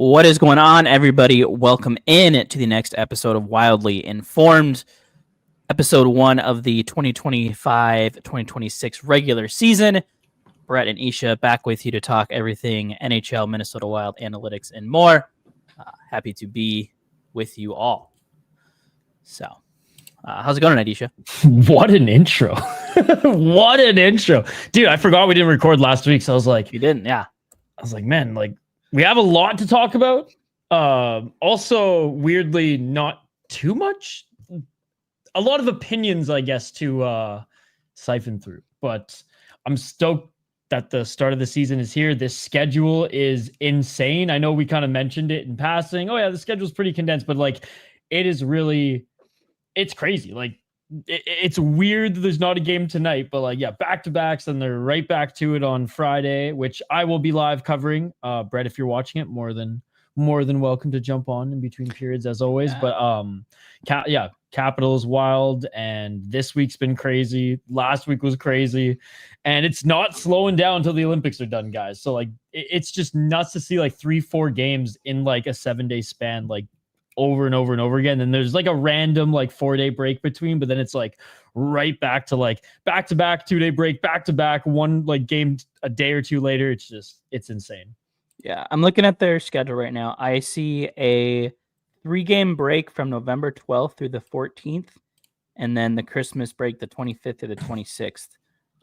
What is going on, everybody? Welcome in to the next episode of Wildly Informed, episode 1 of the 2025-2026 regular season. Brett and Isha back with you to talk everything NHL, Minnesota Wild, analytics, and more. Happy to be with you all. So, how's it going tonight, Isha? What an intro. What an intro. Dude, I forgot we didn't record last week, so I was like... You didn't, yeah. I was like, man, we have a lot to talk about. Also, weirdly, not too much. A lot of opinions, I guess, to siphon through. But I'm stoked that the start of the season is here. This schedule is insane. I know we kind of mentioned it in passing. Oh, yeah, the schedule's pretty condensed. But, it is really... It's crazy. It's weird that there's not a game tonight. But, back-to-backs, and they're right back to it on Friday, which I will be live covering. Brett, if you're watching it, more than welcome to jump on in between periods as always. Yeah. But Capitals Wild, and this week's been crazy. Last week was crazy, and it's not slowing down until the Olympics are done, guys. So it's just nuts to see 3-4 games in a 7-day span, over and over and over again. And there's a random 4-day break between, but then it's right back to back-to-back 2-day break, back-to-back one game a day or two later. It's insane. Yeah, I'm looking at their schedule right now. I see a 3-game break from November 12th through the 14th, and then the Christmas break, the 25th to the 26th.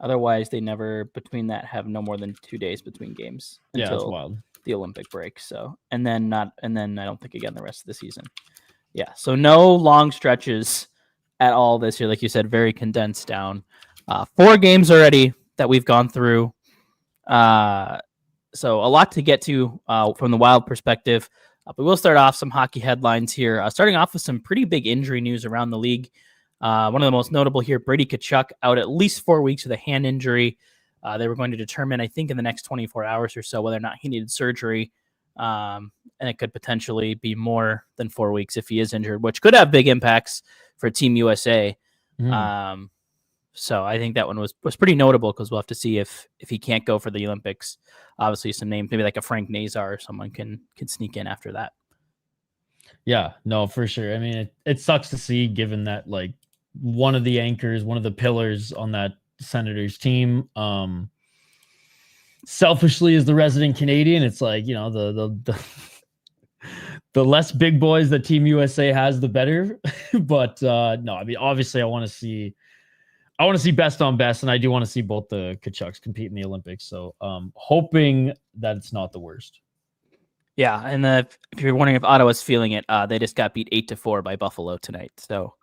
Otherwise, they never, between that, have no more than 2 days between games until that's wild. The Olympic break. So, and then I don't think again the rest of the season. Yeah, so no long stretches at all this year. Like you said, very condensed down. 4 games already that we've gone through. So a lot to get to from the Wild perspective. But we'll start off some hockey headlines here. Starting off with some pretty big injury news around the league. One of the most notable here, Brady Tkachuk, out at least 4 weeks with a hand injury. They were going to determine, I think, in the next 24 hours or so, whether or not he needed surgery. And it could potentially be more than 4 weeks if he is injured, which could have big impacts for Team USA. So I think that one was pretty notable because we'll have to see if he can't go for the Olympics. Obviously, some names, maybe like a Frank Nazar or someone can sneak in after that. Yeah, no, for sure. I mean, it sucks to see, given that one of the anchors, one of the pillars on that Senators team, selfishly as the resident Canadian, it's the less big boys that Team USA has, the better. But no, I mean, obviously, I want to see best on best, and I do want to see both the Tkachuks compete in the Olympics. So hoping that it's not the worst. Yeah, and if you're wondering if Ottawa's feeling it, they just got beat 8-4 by Buffalo tonight. So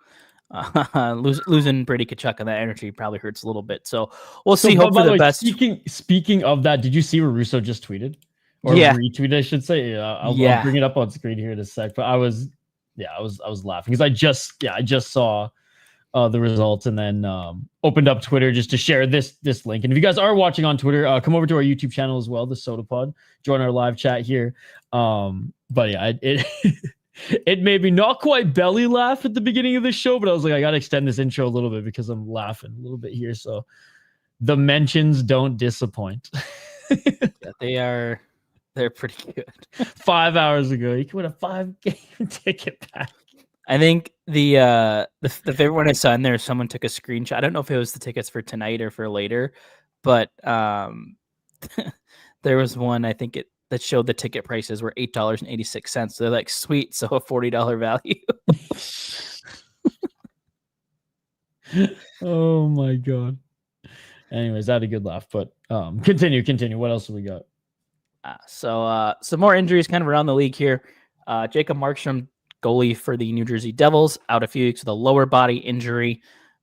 losing Brady Tkachuk on that energy probably hurts a little bit. So we'll see. Hope for the best. Speaking of that, did you see what Russo just tweeted? Or retweeted, I should say. I'll bring it up on screen here in a sec. But I was laughing because I just saw the results, and then opened up Twitter just to share this link. And if you guys are watching on Twitter, come over to our YouTube channel as well, the Sota Pod. Join our live chat here. But yeah, it made me not quite belly laugh at the beginning of the show, but I was like, I got to extend this intro a little bit because I'm laughing a little bit here. So the mentions don't disappoint. Yeah, they're pretty good. 5 hours ago, you can win a 5-game ticket back. I think the favorite one I saw in there, someone took a screenshot. I don't know if it was the tickets for tonight or for later, but there was one, I think that showed the ticket prices were $8.86. So they're sweet, so a $40 value. Oh my God. Anyways, I had a good laugh, but continue. What else have we got? So some more injuries kind of around the league here. Jacob Markstrom, goalie for the New Jersey Devils, out a few weeks with a lower body injury.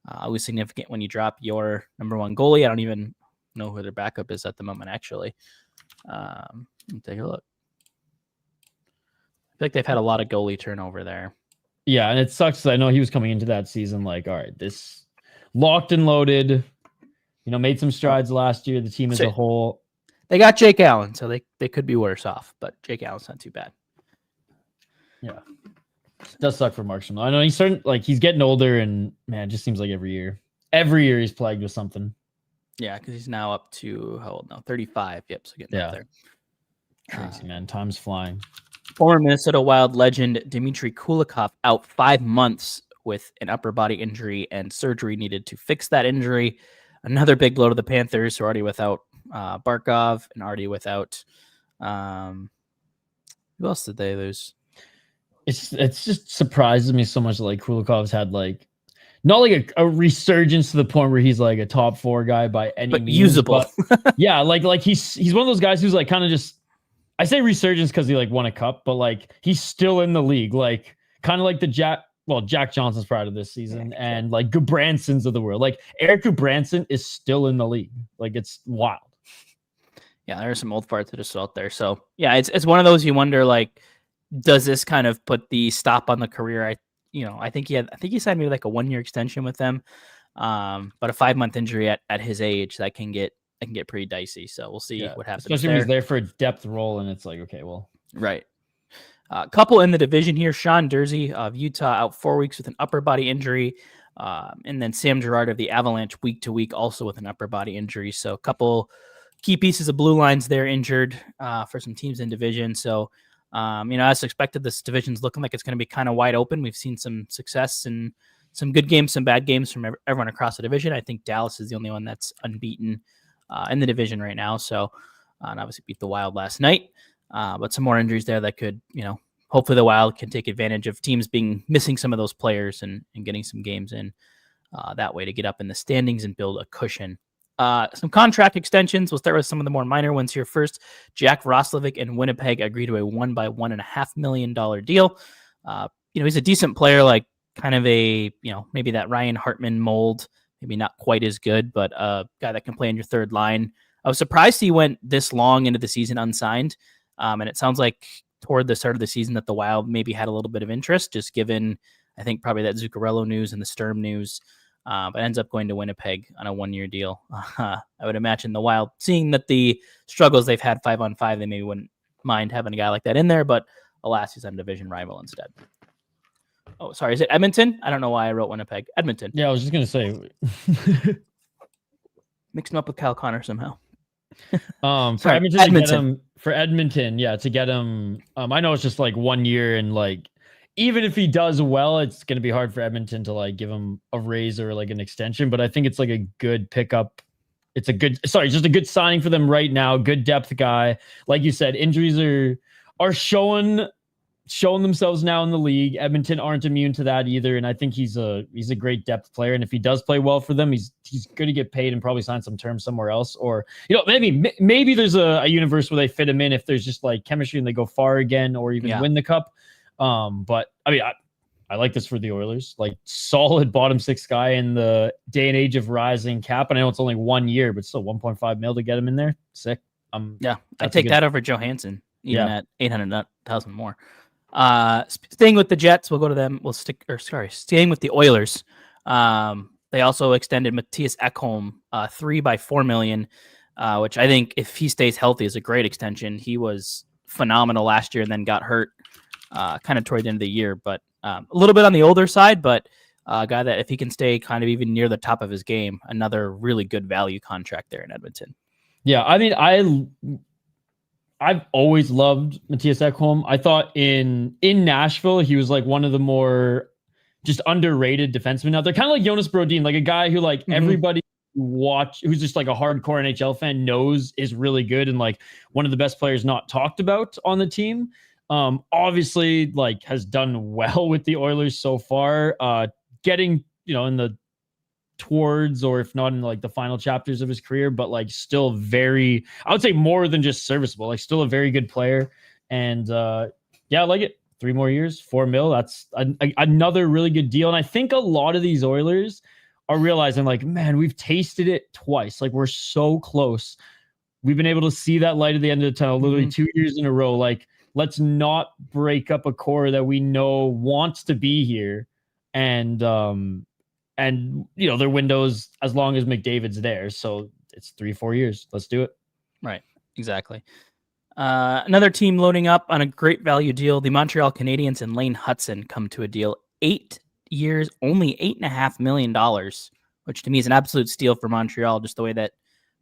Always significant when you drop your number one goalie. I don't even know who their backup is at the moment, actually. Let me take a look. I feel like they've had a lot of goalie turnover there. Yeah, and it sucks. I know he was coming into that season all right, this locked and loaded. Made some strides last year. The team as a whole. They got Jake Allen, so they could be worse off, but Jake Allen's not too bad. Yeah. It does suck for Markstrom. I know he's starting, he's getting older, and man, it just seems like every year he's plagued with something. Yeah, because he's now up to how old now? 35. Yep, so getting up there. Crazy, man. Time's flying. Former Minnesota Wild legend Dmitry Kulikov out 5 months with an upper body injury and surgery needed to fix that injury. Another big blow to the Panthers, who are already without Barkov and already without who else did they lose? It's just surprises me so much that like Kulikov's had like not like a resurgence to the point where he's like a top 4 guy by any But means, usable. But yeah, like he's one of those guys who's like kind of just, I say resurgence because he like won a cup, but like he's still in the league, like kind of like the Jack Johnson's prior to this season, and like Goodbranson's of the world. Like Eric Goodbranson is still in the league. Like it's wild. Yeah, there are some old farts that are still out there. So yeah, it's one of those you wonder, like, does this kind of put the stop on the career? I think he signed maybe like a 1-year extension with them. But a 5-month injury at his age, that can get pretty dicey. So we'll see what happens. Especially when he's there for a depth role, and it's like, okay, well, right. A couple in the division here: Sean Dursey of Utah out 4 weeks with an upper body injury, and then Sam Girard of the Avalanche week to week also with an upper body injury. So a couple key pieces of blue lines there injured for some teams in division. So as expected, this division's looking like it's going to be kind of wide open. We've seen some success and some good games, some bad games from everyone across the division. I think Dallas is the only one that's unbeaten in the division right now. So, and obviously beat the Wild last night. But some more injuries there that could, hopefully the Wild can take advantage of teams being missing some of those players and getting some games in that way to get up in the standings and build a cushion. Some contract extensions. We'll start with some of the more minor ones here first. Jack Roslovic and Winnipeg agreed to a $1.5 million deal. He's a decent player, like kind of a, maybe that Ryan Hartman mold, maybe not quite as good, but a guy that can play on your third line. I was surprised he went this long into the season unsigned. And it sounds like toward the start of the season that the Wild maybe had a little bit of interest, just given, I think, probably that Zuccarello news and the Sturm news. But ends up going to Winnipeg on a 1-year deal. I would imagine the Wild, seeing that the struggles they've had 5-on-5, they maybe wouldn't mind having a guy like that in there, but alas, he's on division rival instead. Oh, sorry, is it Edmonton? I don't know why I wrote Winnipeg. Edmonton. Yeah, I was just going to say. Mixed him up with Kyle Connor somehow. For Edmonton. To get him, I know it's just like 1 year, and like even if he does well, it's going to be hard for Edmonton to like give him a raise or like an extension, but I think it's like a good pickup. It's just a good signing for them right now. Good depth guy. Like you said, injuries are showing themselves now in the league. Edmonton aren't immune to that either, and I think he's a great depth player, and if he does play well for them, he's going to get paid and probably sign some terms somewhere else, or maybe there's a universe where they fit him in if there's just like chemistry and they go far again, or even win the cup. But I mean, I like this for the Oilers, like solid bottom 6 guy in the day and age of rising cap. And I know it's only 1 year, but still $1.5 million to get him in there. Sick. I take that over Johansson, even at $800,000 more. Staying with the Jets, we'll go to them. Staying with the Oilers. They also extended Matthias Ekholm 3 by $4 million, which I think if he stays healthy is a great extension. He was phenomenal last year and then got hurt kind of toward the end of the year, but a little bit on the older side, but a guy that if he can stay kind of even near the top of his game, another really good value contract there in Edmonton. Yeah, I mean, I've always loved Matthias Ekholm. I thought in Nashville, he was like one of the more just underrated defensemen out there, kind of like Jonas Brodin, like a guy who like everybody who's just like a hardcore NHL fan knows is really good and like one of the best players not talked about on the team. Obviously like has done well with the Oilers so far, getting, in the towards, or if not in like the final chapters of his career, but like still very, I would say more than just serviceable, like still a very good player. And I like it. 3 more years, $4 million. That's another really good deal. And I think a lot of these Oilers are realizing like, man, we've tasted it twice. Like we're so close. We've been able to see that light at the end of the tunnel, literally 2 years in a row. Like, let's not break up a core that we know wants to be here. And their windows as long as McDavid's there. So it's 3-4 years. Let's do it. Right. Exactly. Another team loading up on a great value deal. The Montreal Canadiens and Lane Hudson come to a deal. 8 years, only $8.5 million, which to me is an absolute steal for Montreal. Just the way that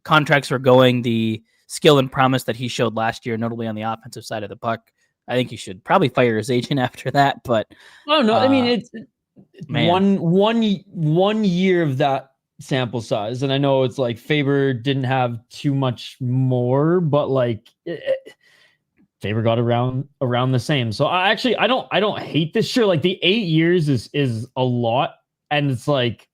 contracts were going, the skill and promise that he showed last year, notably on the offensive side of the puck. I think he should probably fire his agent after that. But Oh no, I mean it's man. one year of that sample size, and I know it's like Faber didn't have too much more, but like Faber got around the same. So I don't hate this. Sure, like the 8 years is a lot, and it's like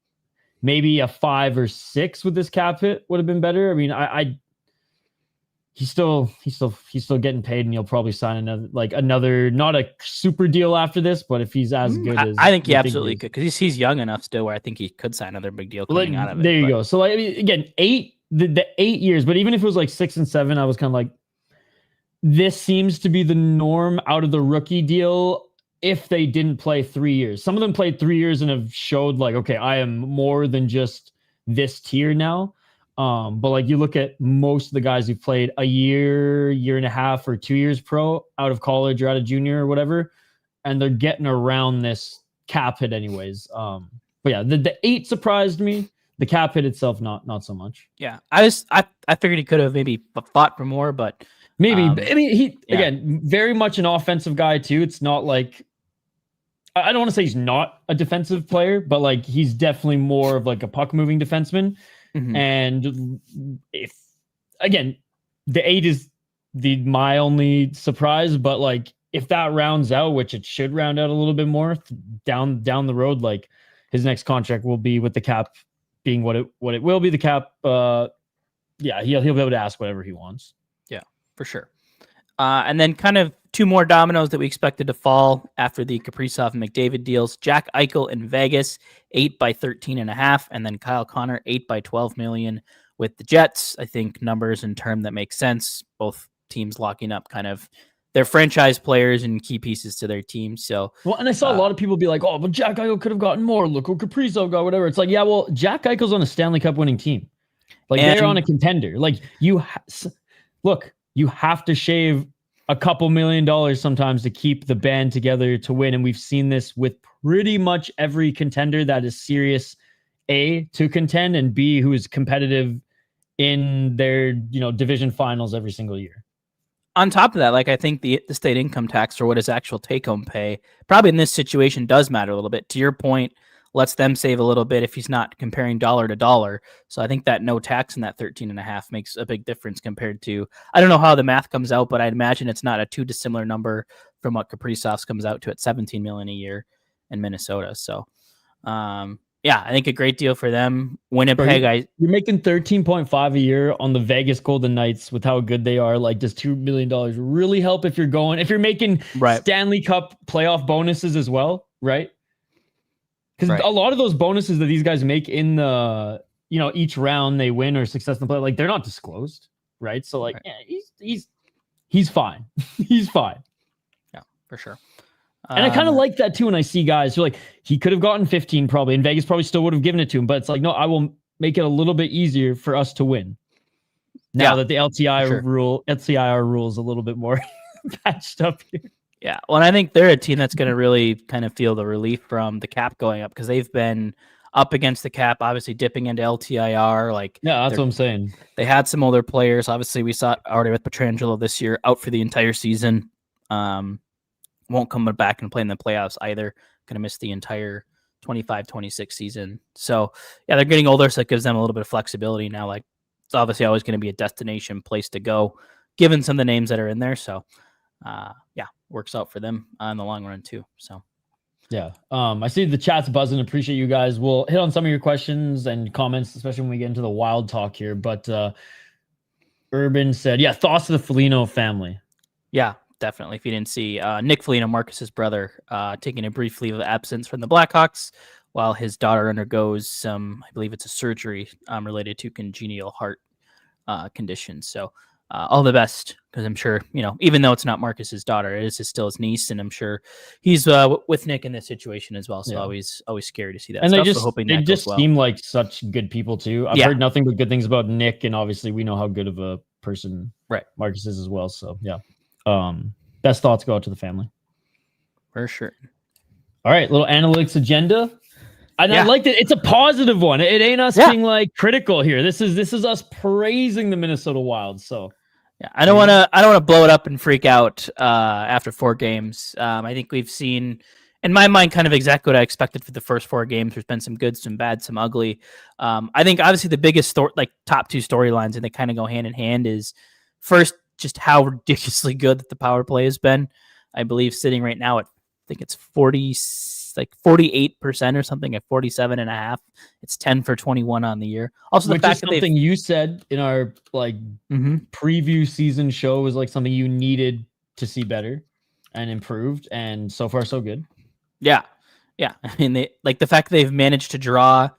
maybe a 5 or 6 with this cap hit would have been better. I mean, he's still getting paid, and he'll probably sign another not a super deal after this, but if he's as good as I think he absolutely could, because he's young enough still where I think he could sign another big deal coming out of it. There you go. So like, I mean, again, the 8 years, but even if it was like 6 and 7, I was kind of like, this seems to be the norm out of the rookie deal. If they didn't play 3 years, some of them played 3 years and have showed like, okay, I am more than just this tier now. But like you look at most of the guys who played a year and a half, or 2 years pro out of college or out of junior or whatever, and they're getting around this cap hit anyways. But yeah, the 8 surprised me. The cap hit itself, not so much. Yeah, I figured he could have maybe fought for more, but maybe. I mean, again, very much an offensive guy too. It's not like, I don't want to say he's not a defensive player, but like he's definitely more of like a puck moving defenseman. Mm-hmm. And if, again, the 8 is my only surprise, but like if that rounds out, which it should round out a little bit more down the road, like his next contract will be with the cap being what it will be. The cap, yeah, he'll be able to ask whatever he wants. Yeah, for sure. And then kind of 2 more dominoes that we expected to fall after the Kaprizov and McDavid deals. Jack Eichel in Vegas, 8 by 13.5, and then Kyle Connor, 8 by 12 million with the Jets. I think numbers and term that make sense. Both teams locking up kind of their franchise players and key pieces to their team. So, well, and I saw a lot of people be like, "Oh, but Jack Eichel could have gotten more. Look what Kaprizov got, whatever." It's like, yeah, well, Jack Eichel's on a Stanley Cup winning team. Like they're on a contender. Like you have to shave a couple $1 million sometimes to keep the band together to win. And we've seen this with pretty much every contender that is serious, A, to contend, and B, who is competitive in their, division finals every single year. On top of that, like I think the state income tax, or what is actual take-home pay, probably in this situation does matter a little bit. To your point, lets them save a little bit if he's not comparing dollar to dollar. So I think that no tax in that 13.5 makes a big difference compared to, I don't know how the math comes out, but I'd imagine it's not a too dissimilar number from what Kaprizov's comes out to at 17 million a year in Minnesota. So, yeah, I think a great deal for them. Winnipeg, you're making 13.5 a year on the Vegas Golden Knights with how good they are. Like, does $2 million really help if you're making Stanley Cup playoff bonuses as well, right? Because a lot of those bonuses that these guys make in the, each round they win or success in the play, like they're not disclosed, right? So like, yeah, he's fine. He's fine. Yeah, for sure. And I kind of like that too when I see guys who like, he could have gotten 15 probably, and Vegas probably still would have given it to him, but it's like, no, I will make it a little bit easier for us to win. Now that the LTIR rule is a little bit more patched up here. Yeah, well, and I think they're a team that's going to really kind of feel the relief from the cap going up, because they've been up against the cap, obviously dipping into LTIR. Like, yeah, that's what I'm saying. They had some older players. Obviously, we saw it already with Pietrangelo this year, out for the entire season. Won't come back and play in the playoffs either. Going to miss the entire 25-26 season. So, yeah, they're getting older, so it gives them a little bit of flexibility now. Like, it's obviously always going to be a destination place to go, given some of the names that are in there. So, yeah, works out for them in the long run too. So, yeah, I see the chat's buzzing. Appreciate you guys. We'll hit on some of your questions and comments, especially when we get into the wild talk here. But Urban said, yeah, thoughts of the Foligno family. Yeah, definitely. If you didn't see, Nick Foligno, Marcus's brother, taking a brief leave of absence from the Blackhawks while his daughter undergoes some, I believe it's a surgery related to congenital heart conditions. So, all the best, because I'm sure, even though it's not Marcus's daughter, it is still his niece, and I'm sure he's with Nick in this situation as well. So always scary to see that. And stuff, they just seem like such good people too. I've heard nothing but good things about Nick, and obviously we know how good of a person Marcus is as well. So yeah, best thoughts go out to the family for sure. All right, little analytics agenda. And I like that it's a positive one. It ain't us being like critical here. This is us praising the Minnesota Wild. So Yeah, I don't want to blow it up and freak out after 4 games. I think we've seen, in my mind, kind of exactly what I expected for the first 4 games. There's been some good, some bad, some ugly. I think obviously the biggest top 2 storylines, and they kind of go hand in hand, is first just how ridiculously good that the power play has been. I believe sitting right now at, I think it's 48% or something, at 47.5. It's 10 for 21 on the year. Also, the Which fact is that something you said in our preview season show was like something you needed to see better and improved, and so far so good. Yeah. I mean, the fact that they've managed to draw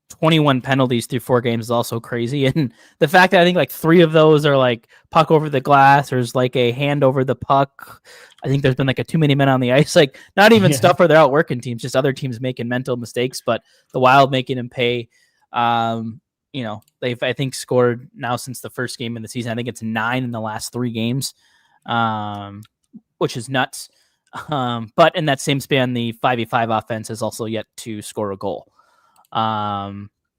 21 penalties through 4 games is also crazy, and the fact that I think 3 of those are like puck over the glass, or is like a hand over the puck. I think there's been a too many men on the ice, not even stuff where they're outworking teams, just other teams making mental mistakes, but the Wild making them pay. They've, I think, scored now since the first game in the season. I think it's 9 in the last 3 games, which is nuts. But in that same span, the 5v5 offense has also yet to score a goal,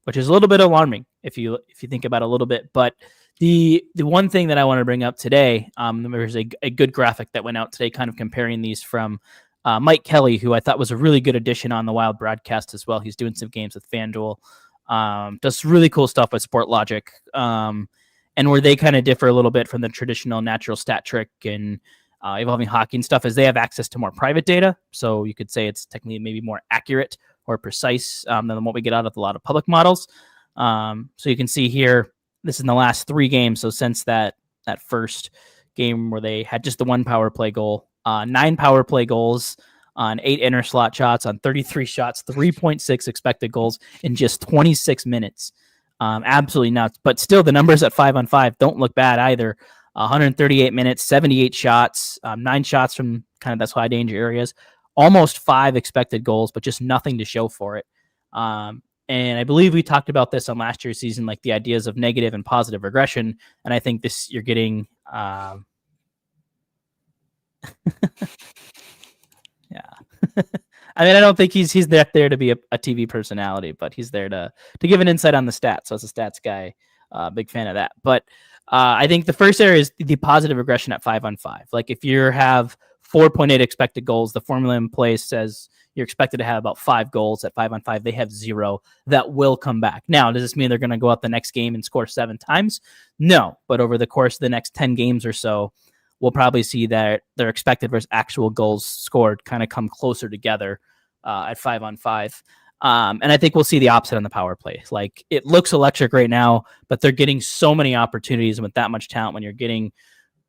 which is a little bit alarming if you think about it a little bit. But the one thing that I want to bring up today, there's a good graphic that went out today, kind of comparing these from Mike Kelly, who I thought was a really good addition on the Wild broadcast as well. He's doing some games with FanDuel, does really cool stuff with Sport Logic, and where they kind of differ a little bit from the traditional natural stat trick and evolving hockey and stuff, is they have access to more private data. So you could say it's technically maybe more accurate or precise than what we get out of a lot of public models. So you can see here, this is in the last 3 games. So since that first game where they had just the 1 power play goal, 9 power play goals on 8 inner slot shots on 33 shots, 3.6 expected goals in just 26 minutes. Absolutely nuts. But still, the numbers at 5-on-5 don't look bad either. 138 minutes, 78 shots, 9 shots from kind of those high danger areas, almost 5 expected goals, but just nothing to show for it. And I believe we talked about this on last year's season, the ideas of negative and positive regression. And I think this, you're getting, yeah. I mean, I don't think he's there to be a TV personality, but he's there to give an insight on the stats. So as a stats guy, big fan of that. But I think the first area is the positive regression at 5-on-5. If you have 4.8 expected goals, the formula in place says you're expected to have about 5 goals at 5-on-5. They have 0. That will come back. Now, does this mean they're going to go out the next game and score 7 times? No, but over the course of the next 10 games or so, we'll probably see that their expected versus actual goals scored kind of come closer together at 5-on-5. And I think we'll see the opposite on the power play. It looks electric right now, but they're getting so many opportunities, and with that much talent, when you're getting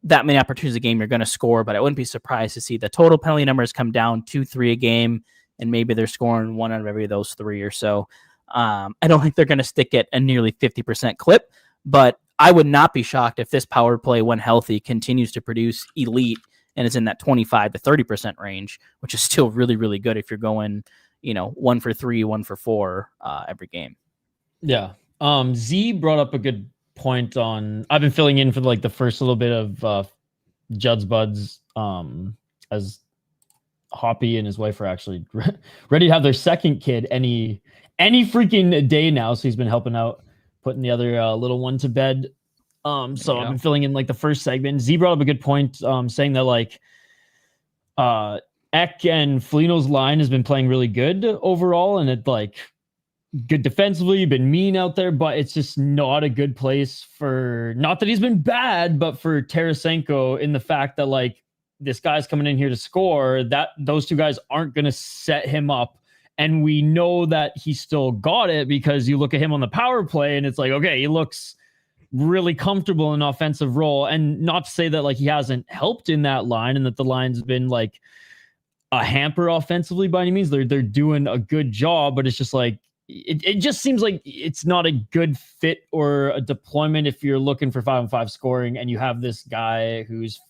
that many opportunities a game, you're going to score. But I wouldn't be surprised to see the total penalty numbers come down 2-3 a game, and maybe they're scoring 1 out of every of those 3 or so. I don't think they're going to stick at a nearly 50% clip, but I would not be shocked if this power play, when healthy, continues to produce elite and is in that 25 to 30% range, which is still really, really good if you're going, 1 for 3, 1 for 4 every game. Yeah. Z brought up a good point on, I've been filling in for the first little bit of Judd's Buds as Hoppy and his wife are actually ready to have their second kid any freaking day now. So he's been helping out, putting the other little one to bed. So I've been filling in the first segment. Z brought up a good point, saying that Eck and Foligno's line has been playing really good overall, and it good defensively, been mean out there, but it's just not a good place for, not that he's been bad, but for Tarasenko, in the fact that this guy's coming in here to score, that those 2 guys aren't going to set him up. And we know that he still got it, because you look at him on the power play and it's okay, he looks really comfortable in an offensive role. And not to say that he hasn't helped in that line, and that the line's been a hamper offensively by any means. They're doing a good job, but it's just it just seems like it's not a good fit or a deployment if you're looking for 5-on-5 scoring, and you have this guy who's,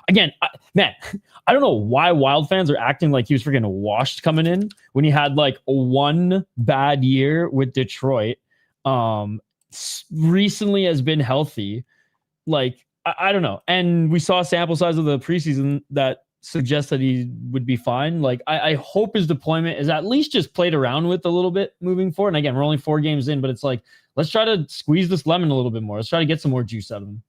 again, I don't know why Wild fans are acting like he was freaking washed coming in when he had 1 bad year with Detroit. Recently has been healthy. I don't know. And we saw a sample size of the preseason that suggests that he would be fine. I hope his deployment is at least just played around with a little bit moving forward. And again, we're only 4 games in, but it's let's try to squeeze this lemon a little bit more. Let's try to get some more juice out of him.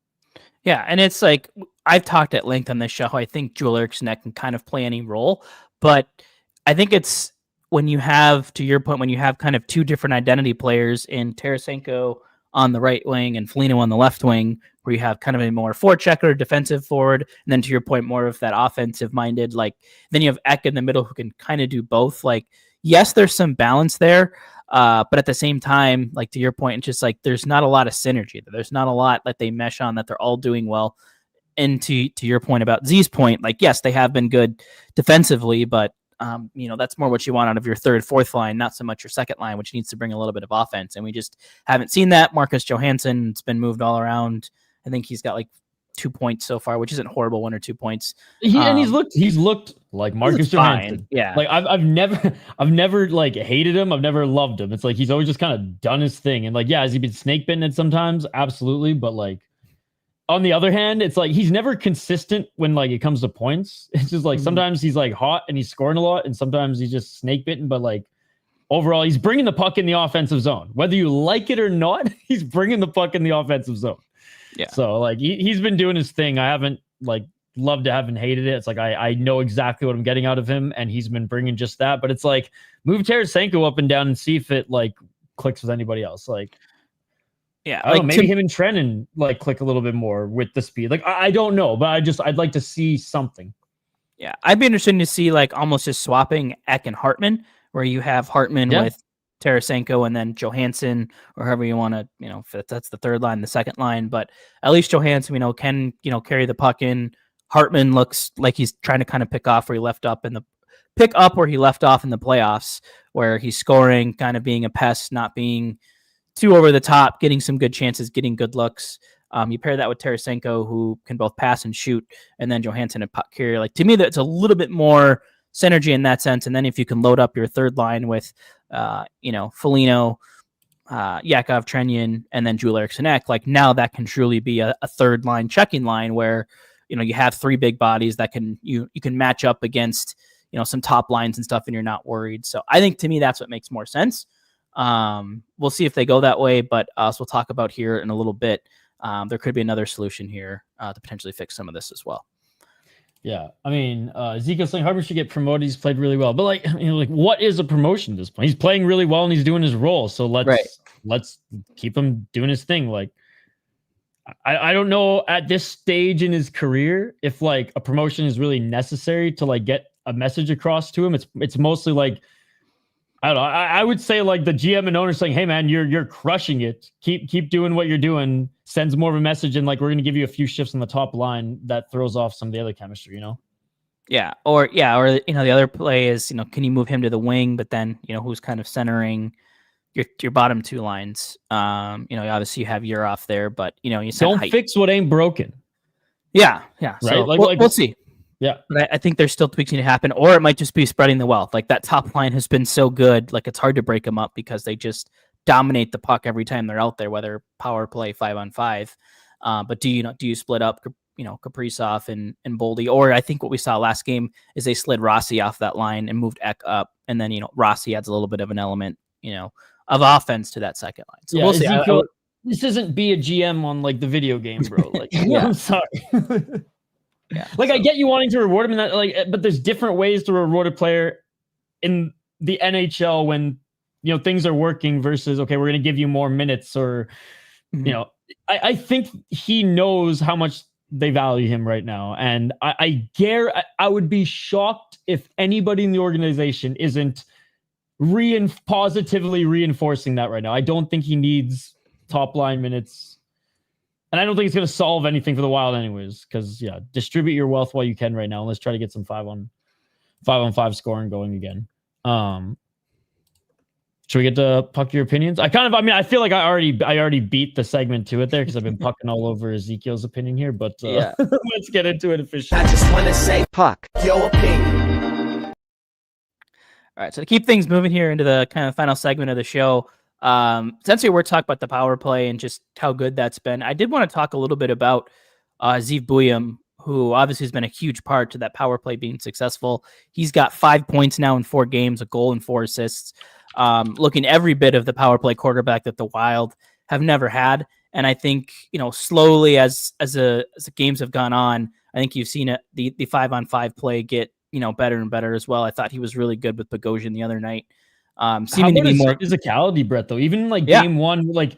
Yeah, and it's like I've talked at length on this show. I think Joel Eriksson can kind of play any role, but I think it's when you have, to your point, when you have kind of two different identity players in Tarasenko on the right wing and Foligno on the left wing, where you have kind of a more forechecker, defensive forward, and then to your point, more of that offensive minded. Like then you have Ek in the middle who can kind of do both. Like yes, there's some balance there. But at the same time, like to your point, it's just like there's not a lot of synergy. There's not a lot that they mesh on that they're all doing well. And to your point about Z's point, like yes, they have been good defensively, but that's more what you want out of your third, fourth line, not so much your second line, which needs to bring a little bit of offense. And we just haven't seen that. Marcus Johansson's been moved all around. I think he's got like 2 points so far, which isn't horrible, 1 or 2 points. And he's looked like Marcus Johansson. Yeah. Like I've never like hated him. I've never loved him. It's like he's always just kind of done his thing. And like, yeah, has he been snake bitten sometimes? Absolutely. But like on the other hand, it's like he's never consistent when like it comes to points. It's just like sometimes he's like hot and he's scoring a lot, and sometimes he's just snake bitten. But like overall, he's bringing the puck in the offensive zone. Whether you like it or not, he's bringing the puck in the offensive zone. Yeah. So like he's been doing his thing. I haven't like loved to haven't hated it. It's like I know exactly what I'm getting out of him, and he's been bringing just that. But it's like move Tarasenko up and down and see if it like clicks with anybody else. Like yeah, I don't know, maybe him and Trennan like click a little bit more with the speed. Like I don't know, but I'd like to see something. Yeah, I'd be interested to see like almost just swapping Ek and Hartman, where you have Hartman with Tarasenko and then Johansson, or however you want to, if that's the third line, the second line. But at least Johansson, can carry the puck in. Hartman looks like he's trying to kind of pick up where he left off in the playoffs, where he's scoring, kind of being a pest, not being too over the top, getting some good chances, getting good looks. You pair that with Tarasenko, who can both pass and shoot, and then Johansson and puck carrier. Like to me, that's a little bit more synergy in that sense. And then if you can load up your third line with, Foligno, Yakov, Trenyan, and then Joel Eriksson Ek, like now that can truly be a third line checking line where, you have 3 big bodies that you can match up against, some top lines and stuff, and you're not worried. So I think to me, that's what makes more sense. We'll see if they go that way, but as we'll talk about here in a little bit, there could be another solution here to potentially fix some of this as well. Yeah, I mean, Ezekiel's saying Hartman should get promoted. He's played really well, but like, what is a promotion at this point? He's playing really well and he's doing his role. So let's keep him doing his thing. Like, I don't know at this stage in his career if like a promotion is really necessary to like get a message across to him. It's mostly like, I don't know. I would say like the GM and owner saying, "Hey man, you're crushing it. Keep doing what you're doing." Sends more of a message, and like we're going to give you a few shifts on the top line that throws off some of the other chemistry. Yeah, or the other play is can you move him to the wing, but then who's kind of centering your bottom 2 lines. Obviously you have Urov there, but you don't fix what ain't broken. Yeah. Right. So we'll see. Yeah, but I think there's still tweaks need to happen, or it might just be spreading the wealth. Like that top line has been so good, like it's hard to break them up because they just dominate the puck every time they're out there, whether power play 5-on-5. But do you split up, Kaprizov and Boldy? Or I think what we saw last game is they slid Rossi off that line and moved Ek up, and then Rossi adds a little bit of an element, of offense to that second line. So we'll see. This isn't be a GM on like the video game, bro. Like, I'm sorry. Yeah, like I get you wanting to reward him in that, like, but there's different ways to reward a player in the NHL when things are working versus okay, we're going to give you more minutes, or I think he knows how much they value him right now, and I would be shocked if anybody in the organization isn't positively reinforcing that right now. I don't think he needs top line minutes. And I don't think it's going to solve anything for the Wild anyways, because, distribute your wealth while you can right now. Let's try to get some 5-on-5 scoring going again. Should we get to puck your opinions? I feel like I already beat the segment to it there because I've been pucking all over Ezekiel's opinion here, but let's get into it officially. I just want to say, puck your opinion. All right, so to keep things moving here into the kind of final segment of the show, essentially we're talking about the power play and just how good that's been. I did want to talk a little bit about Zeev Buium, who obviously has been a huge part to that power play being successful. He's got 5 points now in 4 games, a goal and 4 assists, looking every bit of the power play quarterback that the Wild have never had. And I think, slowly as the games have gone on, I think you've seen it, the 5-on-5 play get, better and better as well. I thought he was really good with Bogosian the other night. Seeming to be more physicality, Brett, though. Even like Yeah. game one, like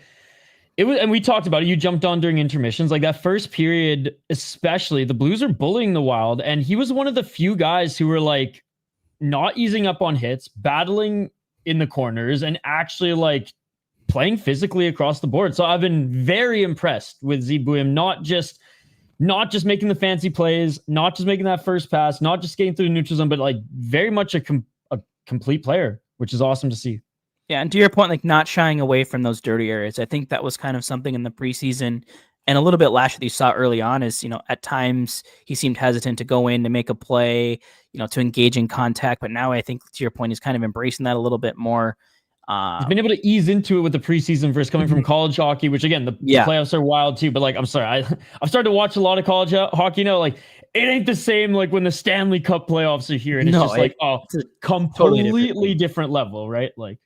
it was, and we talked about it. You jumped on during intermissions, like that first period, especially the Blues are bullying the Wild, and he was one of the few guys who were like not easing up on hits, battling in the corners, and actually like playing physically across the board. So I've been very impressed with Z Buim, not just making the fancy plays, not just making that first pass, not just getting through the neutral zone, but like very much a complete player, which is awesome to see. Yeah, and to your point, like not shying away from those dirty areas. I think that was kind of something in the preseason and a little bit last year that you saw early on is, at times he seemed hesitant to go in to make a play, to engage in contact. But now I think, to your point, he's kind of embracing that a little bit more. He's been able to ease into it with the preseason versus coming from college hockey, which again, the playoffs are wild too. But like, I'm sorry, I've started to watch a lot of college hockey now. Like, it ain't the same like when the Stanley Cup playoffs are here, and it's just like, it's a completely different level, right? Like,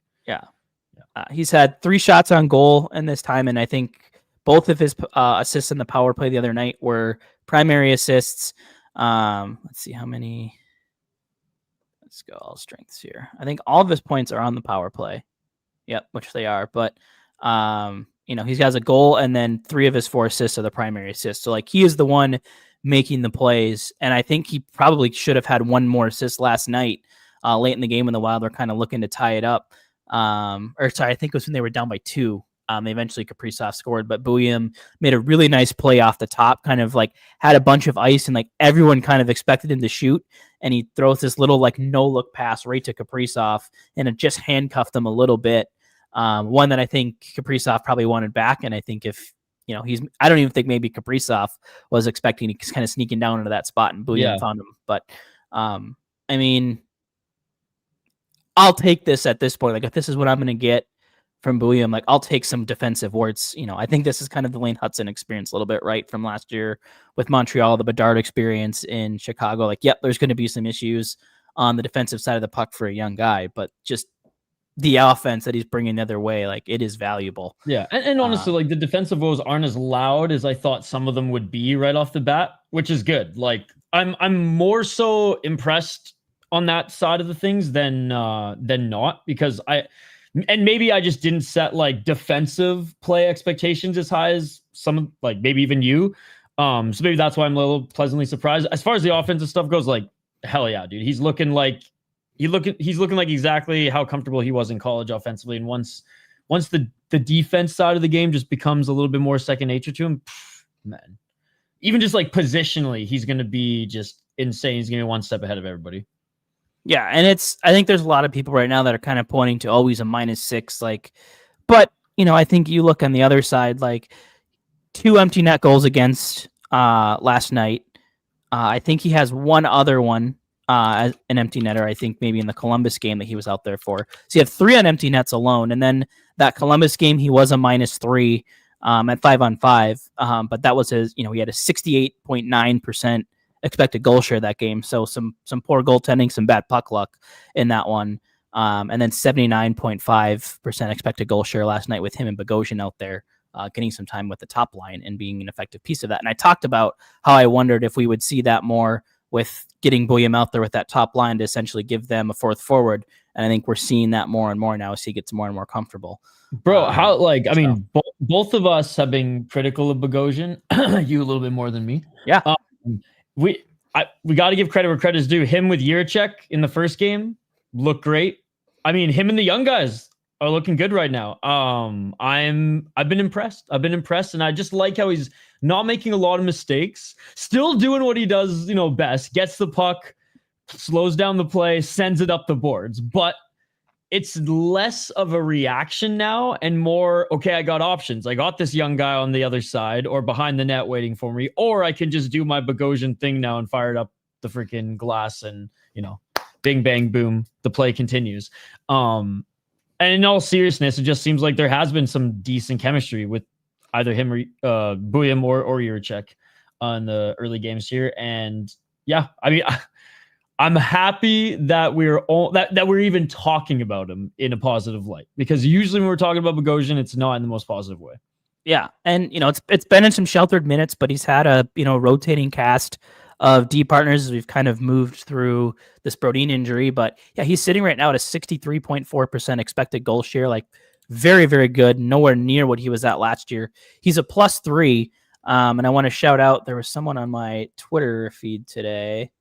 he's had 3 shots on goal in this time, and I think both of his assists in the power play the other night were primary assists. Let's see how many. Let's go all strengths here. I think all of his points are on the power play. Yep, which they are. But he's got a goal, and then 3 of his 4 assists are the primary assists. So like he is the one making the plays, and I think he probably should have had 1 more assist last night, late in the game when the Wild were kind of looking to tie it up. I think it was when they were down by 2. They eventually Kaprizov scored, but Buim made a really nice play off the top, kind of like had a bunch of ice, and like everyone kind of expected him to shoot, and he throws this little like no look pass right to Kaprizov, and it just handcuffed him a little bit. One that I think Kaprizov probably wanted back, and I think if I don't even think maybe Kaprizov was expecting he's kind of sneaking down into that spot, and Buim found him. But I mean, I'll take this at this point. Like if this is what I'm going to get from Buim, like I'll take some defensive warts. I think this is kind of the Lane Hudson experience a little bit, right? From last year with Montreal, the Bedard experience in Chicago. Like, yep, there's going to be some issues on the defensive side of the puck for a young guy, but just the offense that he's bringing the other way, like it is valuable. Yeah. And honestly, like the defensive woes aren't as loud as I thought some of them would be right off the bat, which is good. Like I'm more so impressed on that side of the things than not, because maybe I just didn't set like defensive play expectations as high as some, like maybe even you. So maybe that's why I'm a little pleasantly surprised. As far as the offensive stuff goes, like hell yeah, dude, he's looking like exactly how comfortable he was in college offensively. And once the defense side of the game just becomes a little bit more second nature to him, man, even just like positionally, he's going to be just insane. He's going to be one step ahead of everybody. Yeah, and I think there's a lot of people right now that are kind of pointing to always a -6, like, but I think you look on the other side, like 2 empty net goals against last night. I think he has one other one as an empty netter. I think maybe in the Columbus game that he was out there for. So you have 3 on empty nets alone, and then that Columbus game he was a -3 at 5-on-5, but that was his. He had a 68.9% expected goal share that game. So some poor goaltending, some bad puck luck in that one. And then 79.5% expected goal share last night with him and Bogosian out there, getting some time with the top line and being an effective piece of that. And I talked about how I wondered if we would see that more with getting Buim out there with that top line to essentially give them a 4th forward. And I think we're seeing that more and more now as he gets more and more comfortable. Bro, both of us have been critical of Bogosian. You a little bit more than me. Yeah. We got to give credit where credit is due. Him with Jiricek in the first game looked great. I mean, him and the young guys are looking good right now. I've been impressed. And I just like how he's not making a lot of mistakes, still doing what he does, best. Gets the puck, slows down the play, sends it up the boards. But it's less of a reaction now and more, okay, I got options. I got this young guy on the other side or behind the net waiting for me, or I can just do my Bogosian thing now and fire it up the freaking glass and, bing, bang, boom, the play continues. And in all seriousness, it just seems like there has been some decent chemistry with either him or Buim or Jiricek on the early games here. And yeah, I mean, I'm happy that we're even talking about him in a positive light, because usually when we're talking about Bogosian, it's not in the most positive way. Yeah, and it's been in some sheltered minutes, but he's had a rotating cast of D partners as we've kind of moved through this Brodin injury. But yeah, he's sitting right now at a 63.4% expected goal share, like very, very good, nowhere near what he was at last year. He's a +3. And I want to shout out, there was someone on my Twitter feed today.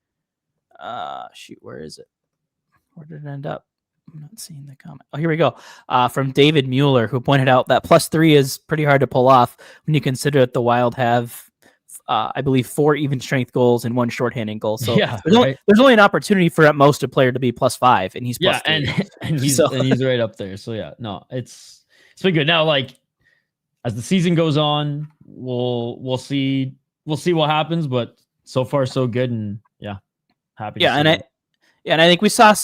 Shoot, where is it? Where did it end up? I'm not seeing the comment. Oh, here we go. From David Mueller, who pointed out that +3 is pretty hard to pull off when you consider that the Wild have, I believe, 4 even strength goals and 1 shorthanding goal. So yeah, there's only an opportunity for at most a player to be +5, and he's +3. and he's right up there. So yeah, no, it's been good. Now, like as the season goes on, we'll see what happens. But so far, so good, and yeah, happy. To see and I think we saw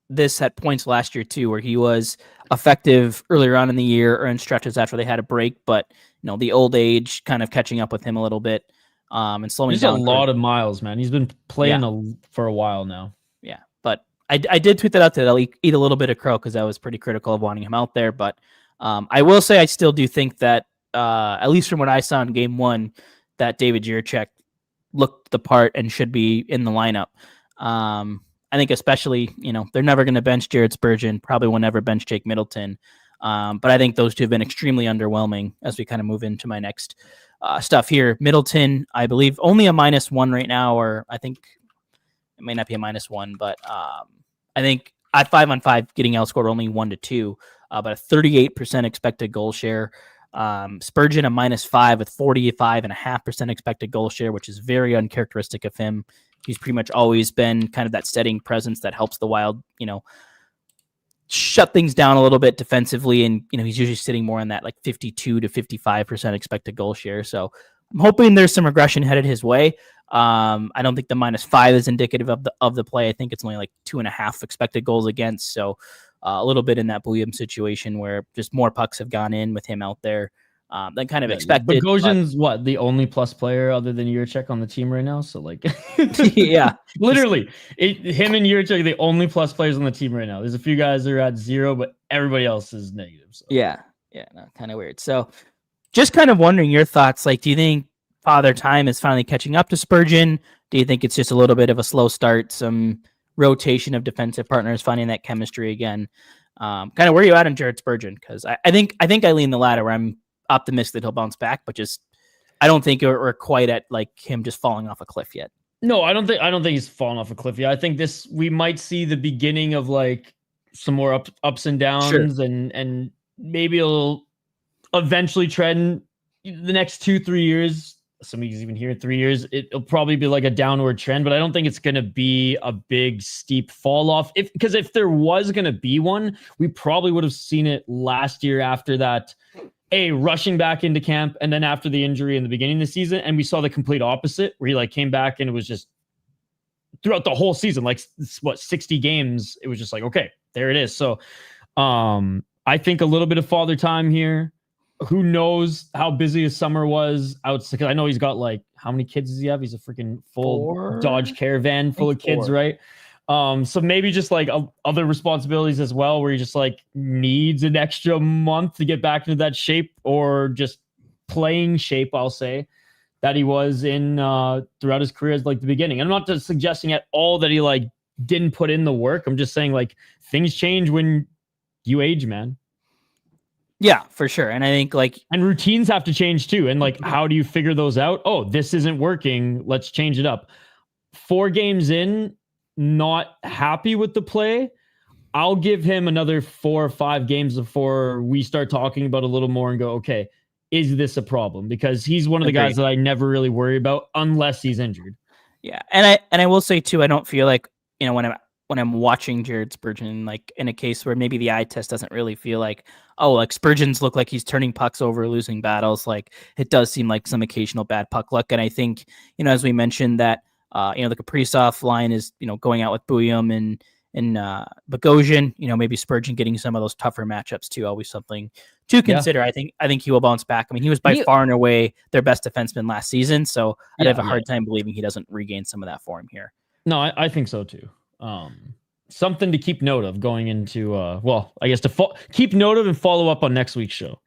this at points last year too, where he was effective earlier on in the year or in stretches after they had a break, but the old age kind of catching up with him a little bit, and slowing down. There's a lot of miles, man. He's been playing for a while now. Yeah, but I did tweet that out that I'll eat a little bit of crow because I was pretty critical of wanting him out there. But I will say I still do think that at least from what I saw in Game 1, that David Jiricek looked the part and should be in the lineup. I think especially, they're never going to bench Jared Spurgeon, probably will never bench Jake Middleton. But I think those two have been extremely underwhelming as we kind of move into my next stuff here. Middleton, I believe, only a -1 right now, or I think it may not be a -1, but I think at 5-on-5 getting outscored only 1-2, but a 38% expected goal share. Spurgeon a -5 with 45.5% expected goal share, which is very uncharacteristic of him. He's pretty much always been kind of that steadying presence that helps the Wild, shut things down a little bit defensively. And, he's usually sitting more on that like 52 to 55% expected goal share. So I'm hoping there's some regression headed his way. I don't think the -5 is indicative of the play. I think it's only like 2.5 expected goals against. So a little bit in that Williams situation where just more pucks have gone in with him out there than kind of expected. Bogosian's the only plus player other than Jiricek on the team right now. So like, yeah, literally him and Jiricek are the only plus players on the team right now. There's a few guys that are at 0, but everybody else is negative. So. Yeah, no, kind of weird. So just kind of wondering your thoughts. Like, do you think Father Time is finally catching up to Spurgeon? Do you think it's just a little bit of a slow start, some rotation of defensive partners finding that chemistry again? Kind of where are you at on Jared Spurgeon? Because I think I lean the latter, where I'm optimistic that he'll bounce back, but just I don't think we're quite at like him just falling off a cliff yet. No, I don't think he's fallen off a cliff yet. I think we might see the beginning of like some more ups and downs, sure. and maybe it'll eventually trend the next 2-3 years. Somebody's even here in 3 years. It'll probably be like a downward trend, but I don't think it's going to be a big steep fall off. Because if there was going to be one, we probably would have seen it last year after that. Rushing back into camp, and then after the injury in the beginning of the season, and we saw the complete opposite, where he like came back and it was just throughout the whole season, like 60 games, it was just like, okay, there it is. So I think a little bit of Father Time here. Who knows how busy his summer was outside? Because I know he's got like, how many kids does he have? He's a freaking full Dodge Caravan full of kids, 4. Right? So maybe just like other responsibilities as well, where he just like needs an extra month to get back into that shape, or just playing shape, I'll say, that he was in throughout his career as like the beginning. I'm not just suggesting at all that he like didn't put in the work. I'm just saying like things change when you age, man. Yeah, for sure. And I think and routines have to change too. And like, how do you figure those out? Oh, this isn't working. Let's change it up. 4 games in, not happy with the play. I'll give him another 4 or 5 games before we start talking about a little more and go, okay, is this a problem? Because he's one of the guys that I never really worry about unless he's injured. Yeah. And I will say too, I don't feel like, when I'm watching Jared Spurgeon, like in a case where maybe the eye test doesn't really feel like, oh, like Spurgeon's look like he's turning pucks over, losing battles. Like it does seem like some occasional bad puck luck. And I think, as we mentioned that, the Kaprizov line is, going out with Bouillon and Bogosian, maybe Spurgeon getting some of those tougher matchups too. Always something to consider. Yeah. I think he will bounce back. I mean, he was by far and away their best defenseman last season. So I'd have a hard time believing he doesn't regain some of that form here. No, I think so too. Something to keep note of going into, I guess keep note of and follow up on next week's show.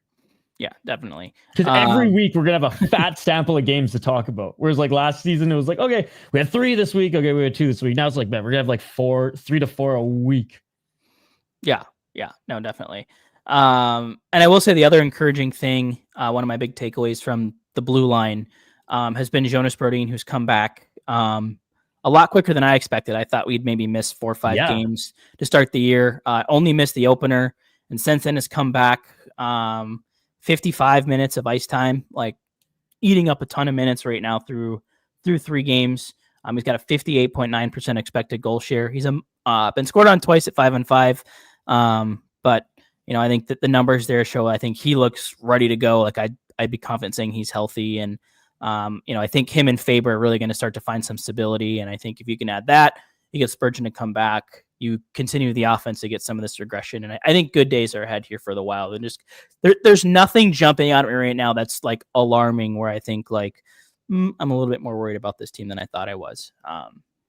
Yeah, definitely. Because every week we're gonna have a fat sample of games to talk about. Whereas like last season, it was like, okay, we had 3 this week. Okay, we had 2 this week. Now it's like, man, we're gonna have like 3 to 4 a week. Yeah, no, definitely. And I will say the other encouraging thing, one of my big takeaways from the blue line, has been Jonas Brodin, who's come back a lot quicker than I expected. I thought we'd maybe miss 4 or 5 games to start the year. Only missed the opener, and since then has come back. 55 minutes of ice time, like eating up a ton of minutes right now through 3 games. He's got a 58.9% expected goal share. He's been scored on twice at 5-on-5. But I think that the numbers there show, I think he looks ready to go. Like I'd be confident saying he's healthy. And, I think him and Faber are really going to start to find some stability. And I think if you can add that, you get Spurgeon to come back, you continue the offense to get some of this regression. And I think good days are ahead here for the Wild. And just there's nothing jumping out at me right now that's like alarming where I think like, I'm a little bit more worried about this team than I thought I was.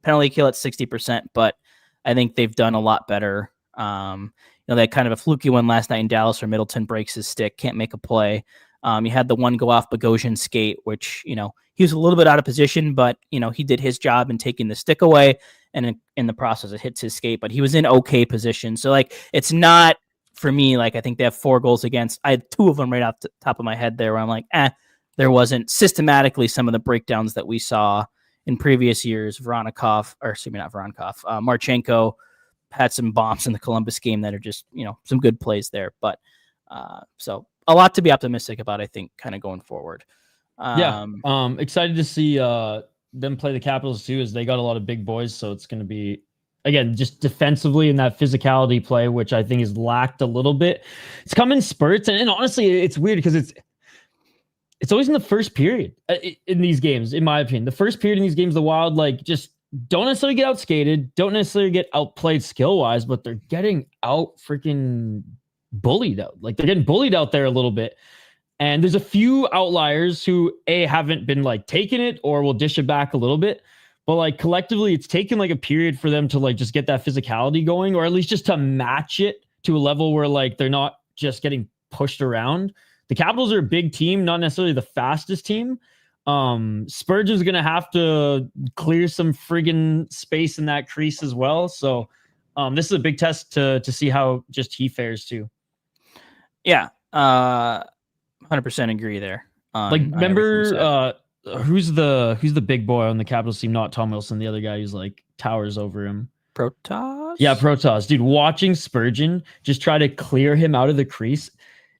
Penalty kill at 60%, but I think they've done a lot better. That kind of a fluky one last night in Dallas where Middleton breaks his stick, can't make a play. You had the one go off Bogosian skate, which, he was a little bit out of position, but, he did his job in taking the stick away. And in the process, it hits his skate, but he was in okay position. So, like, it's not for me, like, I think they have 4 goals against. I had 2 of them right off the top of my head there where I'm like, there wasn't systematically some of the breakdowns that we saw in previous years. Marchenko had some bombs in the Columbus game that are just, some good plays there. But so a lot to be optimistic about, I think, kind of going forward. Excited to see them play the Capitals too, as they got a lot of big boys. So it's going to be, again, just defensively in that physicality play, which I think is lacked a little bit. It's come in spurts. And honestly, it's weird because it's always in the first period in these games, in my opinion. The first period in these games, the Wild, like, just don't necessarily get outskated, don't necessarily get outplayed skill-wise, but they're getting out freaking bullied out. Like, they're getting bullied out there a little bit. And there's a few outliers who, haven't been, like, taking it or will dish it back a little bit. But, like, collectively, it's taken, like, a period for them to, like, just get that physicality going, or at least just to match it to a level where, like, they're not just getting pushed around. The Capitals are a big team, not necessarily the fastest team. Spurgeon's going to have to clear some friggin' space in that crease as well. So this is a big test to see how just he fares too. Yeah. 100% agree there. Remember who's the big boy on the Capitals team? Not Tom Wilson, the other guy who's like towers over him. Protas? Yeah, Protas. Dude, watching Spurgeon just try to clear him out of the crease,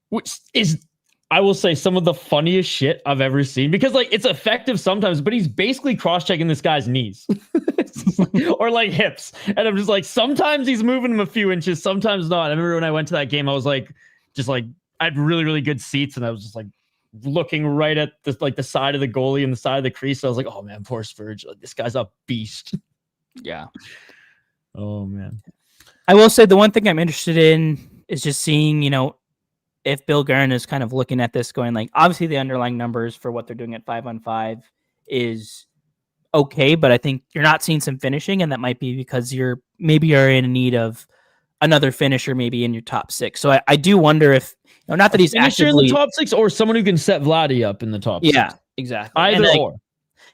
which is, I will say, some of the funniest shit I've ever seen, because like it's effective sometimes, but he's basically cross-checking this guy's knees or like hips. And I'm just like, sometimes he's moving him a few inches, sometimes not. I remember when I went to that game, I was like, I had really, really good seats, and I was just like looking right at the side of the goalie and the side of the crease. So I was like, oh man, poor Spurge. Like, this guy's a beast. Yeah. Oh man. I will say the one thing I'm interested in is just seeing, if Bill Guerin is kind of looking at this going like, obviously the underlying numbers for what they're doing at 5-on-5 is okay, but I think you're not seeing some finishing, and that might be because you're in need of another finisher maybe in your top 6. So I do wonder if, not that he's finisher actively in the top 6 or someone who can set Vladdy up in the top 6. Yeah, exactly. Either or.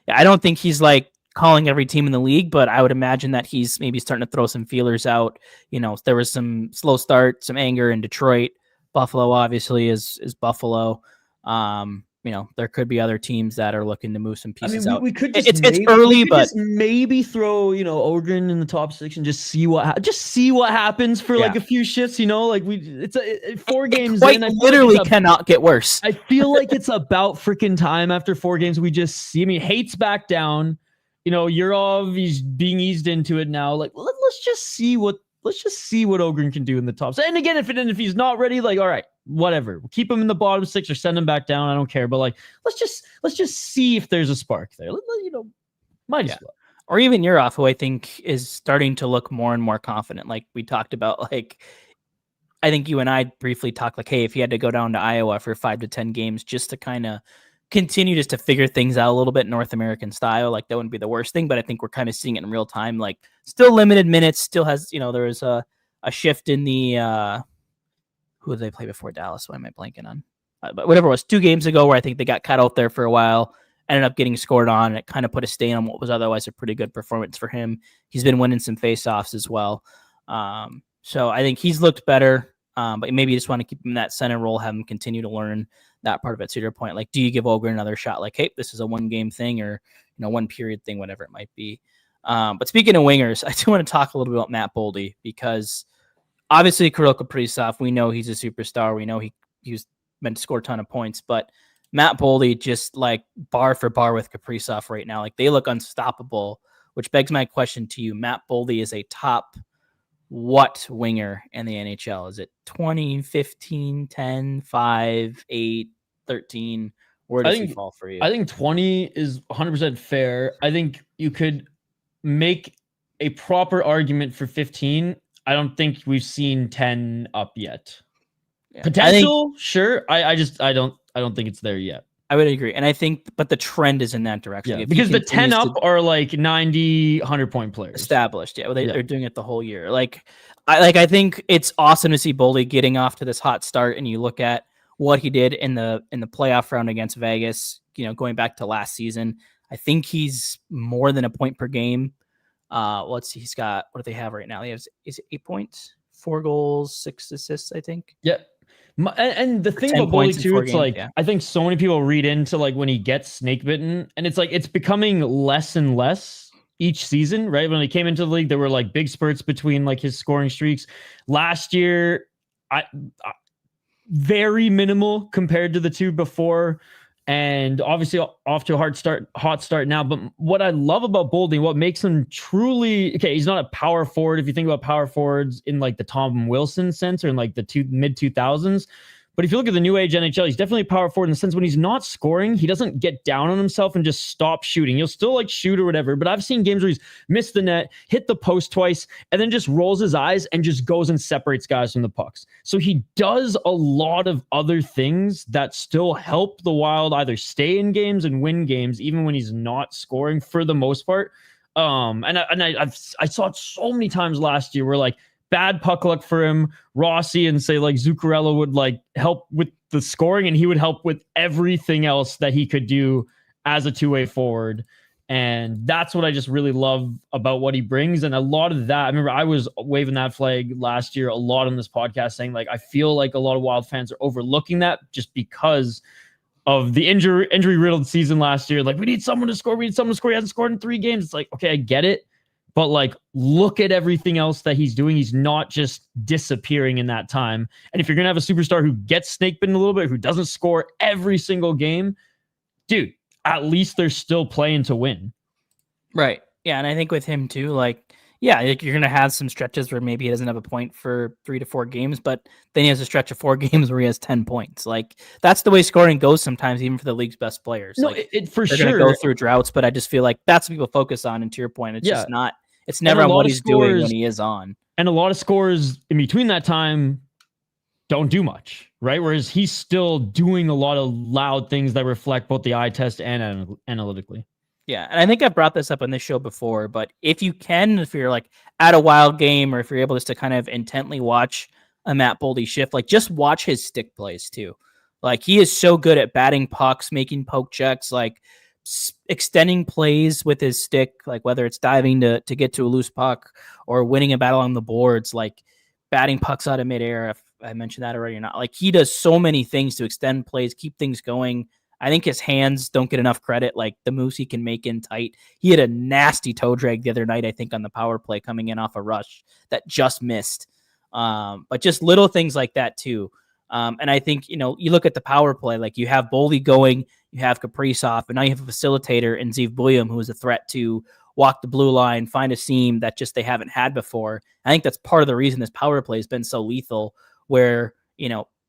Yeah, I don't think he's like calling every team in the league, but I would imagine that he's maybe starting to throw some feelers out. There was some slow start, some anger in Detroit. Buffalo obviously is Buffalo. There could be other teams that are looking to move some pieces out. We could just it's early, but maybe throw Ogren in the top 6 and just see what happens for like a few shifts. It's 4 games. Quite literally cannot get worse. I feel like it's about freaking time after 4 games. We just see. I mean, Hate's back down. Yurov, he's being eased into it now. Like, let's just see what Ogren can do in the tops. And again, if he's not ready, like, all right, whatever. We'll keep him in the bottom 6 or send him back down. I don't care. But like, let's just see if there's a spark there. Might as well. Or even Yurov, who I think is starting to look more and more confident. Like we talked about, like, I think you and I briefly talked like, hey, if he had to go down to Iowa for 5 to 10 games just to kind of continue just to figure things out a little bit North American style, like that wouldn't be the worst thing. But I think we're kind of seeing it in real time. Like, still limited minutes, still has, there was a shift in the who did they play before Dallas? Why am I blanking on? whatever it was, 2 games ago, where I think they got cut out there for a while, ended up getting scored on, and it kind of put a stain on what was otherwise a pretty good performance for him. He's been winning some faceoffs as well. So I think he's looked better, but maybe you just want to keep him in that center role, have him continue to learn that part of it. To your point, like, do you give Ogren another shot? Like, hey, this is a 1-game thing, or 1 period thing, whatever it might be. But speaking of wingers, I do want to talk a little bit about Matt Boldy, because obviously Kirill Kaprizov, we know he's a superstar. We know he was meant to score a ton of points, but Matt Boldy just like bar for bar with Kaprizov right now. Like, they look unstoppable, which begs my question to you. Matt Boldy is a top what winger in the NHL? Is it 20, 15, 10, 5, 8, 13? Where does he fall for you? I think 20 is 100% fair. I think you could make a proper argument for 15. I don't think we've seen 10 up yet. Yeah. Potential, sure. I don't think it's there yet. I would agree. And I think, but the trend is in that direction. Yeah, because the 10 up are like 90, 100-point players. Established. Yeah. They're doing it the whole year. I think it's awesome to see Boldy getting off to this hot start. And you look at what he did in the playoff round against Vegas, going back to last season. I think he's more than a point per game. Let's see. He's got, what do they have right now? Is it 8 points, 4 goals, 6 assists, I think. Yeah. And the thing about Boldy too, it's like, I think so many people read into like when he gets snake bitten, and it's like, it's becoming less and less each season, right? When he came into the league, there were like big spurts between like his scoring streaks. Last year, I very minimal compared to the 2 before. And obviously off to a hot start now. But what I love about Boldy, what makes him truly, okay, he's not a power forward. If you think about power forwards in like the Tom Wilson sense, or in like the mid 2000s, but if you look at the new age NHL, he's definitely a power forward in the sense when he's not scoring, he doesn't get down on himself and just stop shooting. He'll still like shoot or whatever. But I've seen games where he's missed the net, hit the post twice, and then just rolls his eyes and just goes and separates guys from the pucks. So he does a lot of other things that still help the Wild either stay in games and win games, even when he's not scoring for the most part. I saw it so many times last year where like, bad puck luck for him, Rossi and say like Zuccarello would like help with the scoring, and he would help with everything else that he could do as a 2-way forward. And that's what I just really love about what he brings. And a lot of that, I remember I was waving that flag last year a lot on this podcast, saying like, I feel like a lot of Wild fans are overlooking that just because of the injury riddled season last year. Like, we need someone to score. He hasn't scored in 3 games. It's like, okay, I get it. But like, look at everything else that he's doing. He's not just disappearing in that time. And if you're going to have a superstar who gets snake bitten a little bit, who doesn't score every single game, dude, at least they're still playing to win. Right. Yeah. And I think with him too, like, yeah, like you're going to have some stretches where maybe he doesn't have a point for 3 to 4 games, but then he has a stretch of 4 games where he has 10 points. Like, that's the way scoring goes sometimes, even for the league's best players. No, like, for they're sure. going to go through droughts, but I just feel like that's what people focus on. And to your point, it's just not. It's never on what he's doing when he is on. And a lot of scores in between that time don't do much, right? Whereas he's still doing a lot of loud things that reflect both the eye test and analytically. Yeah, and I think I've brought this up on this show before, but if you're like at a Wild game, or if you're able just to kind of intently watch a Matt Boldy shift, like just watch his stick plays too. Like, he is so good at batting pucks, making poke checks, like extending plays with his stick, like whether it's diving to get to a loose puck or winning a battle on the boards, like batting pucks out of midair. If I mentioned that already or not, like, he does so many things to extend plays, keep things going. I think his hands don't get enough credit, like the moves he can make in tight. He had a nasty toe drag the other night, I think, on the power play coming in off a rush that just missed. But just little things like that too. And I think, you look at the power play, like you have Boldy going, you have Kaprizov, and now you have a facilitator in Zeev Buium, who is a threat to walk the blue line, find a seam that just they haven't had before. I think that's part of the reason this power play has been so lethal, where,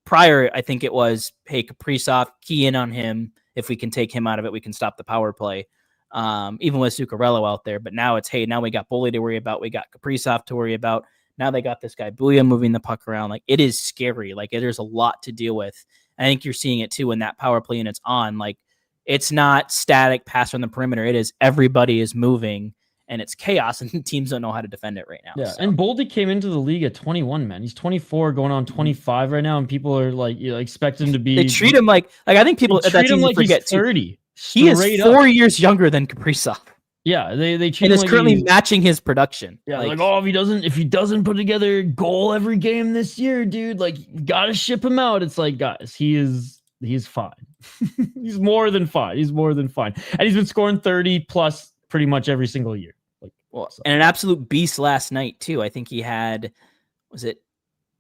prior, I think it was, hey, Kaprizov, key in on him. If we can take him out of it, we can stop the power play. Even with Zuccarello out there. But now it's, hey, now we got Boldy to worry about. We got Kaprizov to worry about. Now they got this guy Buium moving the puck around. Like, it is scary. Like, there's a lot to deal with. I think you're seeing it too when that power play and it's on. Like, it's not static pass on the perimeter. It is everybody is moving, and it's chaos, and teams don't know how to defend it right now. Yeah, so. and Boldy came into the league at 21, man. He's 24, going on 25 right now, and people are like, expect him to be. They treat him like I think people treat him like forget he's 30. He is 4 years younger than Kaprizov. Yeah, they treat and him is like currently matching his production. Yeah, like if he doesn't put together a goal every game this year, dude, like you gotta ship him out. It's like, guys, he's fine. He's more than fine. He's more than fine, and he's been scoring 30 plus pretty much every single year. And an absolute beast last night too. I think he had, was it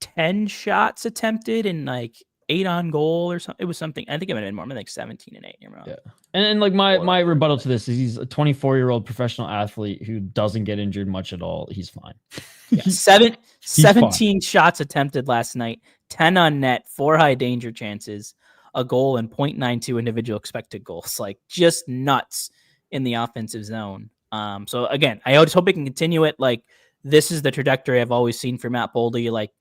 10 shots attempted and like 8 on goal or something? It was something. I think it might have been more, like 17 and 8. Yeah. And like my rebuttal to this is he's a 24-year-old professional athlete who doesn't get injured much at all. He's fine. Yeah, 17 shots attempted last night, 10 on net, 4 high danger chances, a goal, and 0.92 individual expected goals. Like just nuts in the offensive zone. So again, I just hope we can continue it. Like this is the trajectory I've always seen for Matt Boldy, like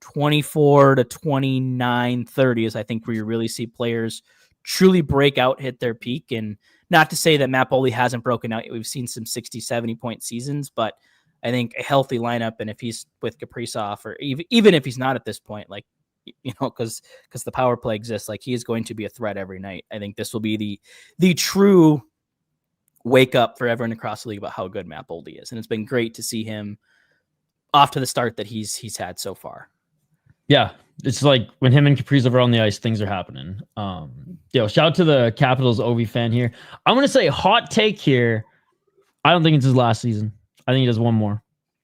24 to 29, 30 is I think where you really see players truly break out, hit their peak. And not to say that Matt Boldy hasn't broken out. We've seen some 60, 70 point seasons, but I think a healthy lineup. And if he's with Kaprizov or even if he's not at this point, like, because the power play exists, like he is going to be a threat every night. I think this will be the true wake up for everyone across the league about how good Matt Boldy is. And it's been great to see him off to the start that he's had so far. Yeah. It's like when him and Kaprizov are on the ice, things are happening. Shout out to the Capitals OV fan here. I'm going to say hot take here. I don't think it's his last season. I think he does one more.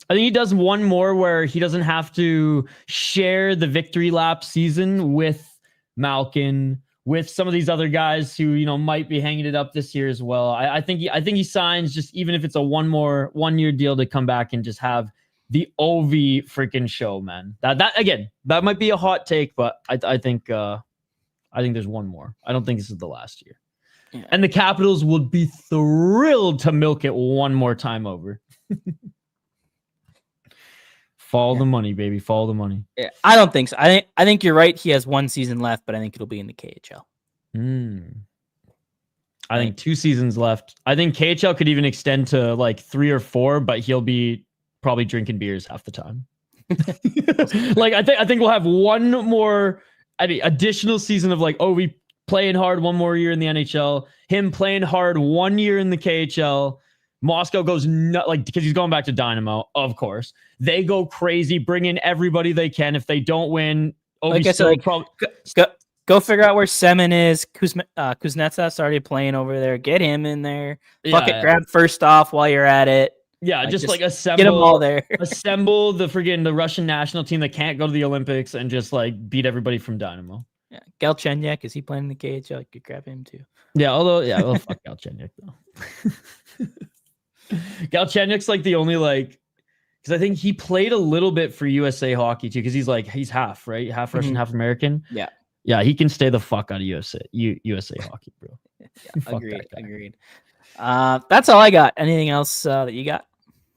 I think he does one more where he doesn't have to share the victory lap season with Malkin, with some of these other guys who, might be hanging it up this year as well. I think he signs, just even if it's a 1 year deal, to come back and just have the OV freaking show, man. That might be a hot take, but I think there's one more. I don't think this is the last year. Yeah. And the Capitals would be thrilled to milk it one more time over. Follow the money, baby. Follow the money. Yeah, I don't think so. I think you're right. He has 1 season left, but I think it'll be in the KHL. I think 2 seasons left. I think KHL could even extend to like 3 or 4, but he'll be probably drinking beers half the time. Like I think we'll have one more additional season of like, we playing hard 1 more year in the NHL, him playing hard 1 year in the KHL. Moscow goes nuts, like, because he's going back to Dynamo, of course. They go crazy, bring in everybody they can. If they don't win, like I said, go figure out where Semin is. Kuznetsov's already playing over there. Get him in there. Grab first off while you're at it. Yeah, just assemble. Get them all there. Assemble the Russian national team that can't go to the Olympics and just like beat everybody from Dynamo. Yeah, Galchenyuk, is he playing in the KHL? You could grab him too. Yeah, fuck Galchenyuk though. Galchenyuk's like the only because I think he played a little bit for USA Hockey too, because he's half, right? Half Russian, half American. Yeah, he can stay the fuck out of USA Hockey, bro. Yeah, agreed. That's all I got. Anything else that you got?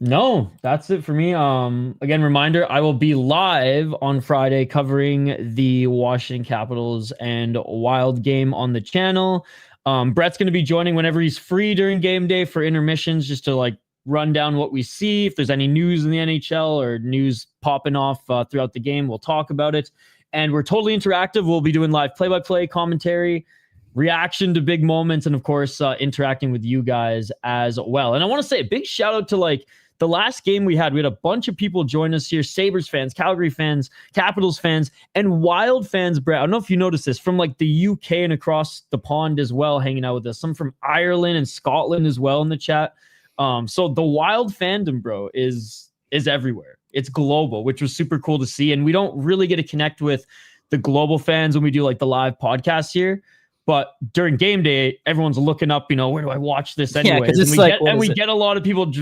No, that's it for me. Again, reminder, I will be live on Friday covering the Washington Capitals and Wild game on the channel. Brett's going to be joining whenever he's free during game day for intermissions, just to run down what we see. If there's any news in the NHL or news popping off throughout the game, we'll talk about it. And we're totally interactive. We'll be doing live play-by-play commentary, reaction to big moments, and of course, interacting with you guys as well. And I want to say a big shout out to the last game we had a bunch of people join us here, Sabres fans, Calgary fans, Capitals fans, and Wild fans, Brett. I don't know if you noticed this, from the UK and across the pond as well, hanging out with us. Some from Ireland and Scotland as well in the chat. So the Wild fandom, bro, is everywhere. It's global, which was super cool to see. And we don't really get to connect with the global fans when we do the live podcast here. But during game day, everyone's looking up, where do I watch this anyway? And we get a lot of people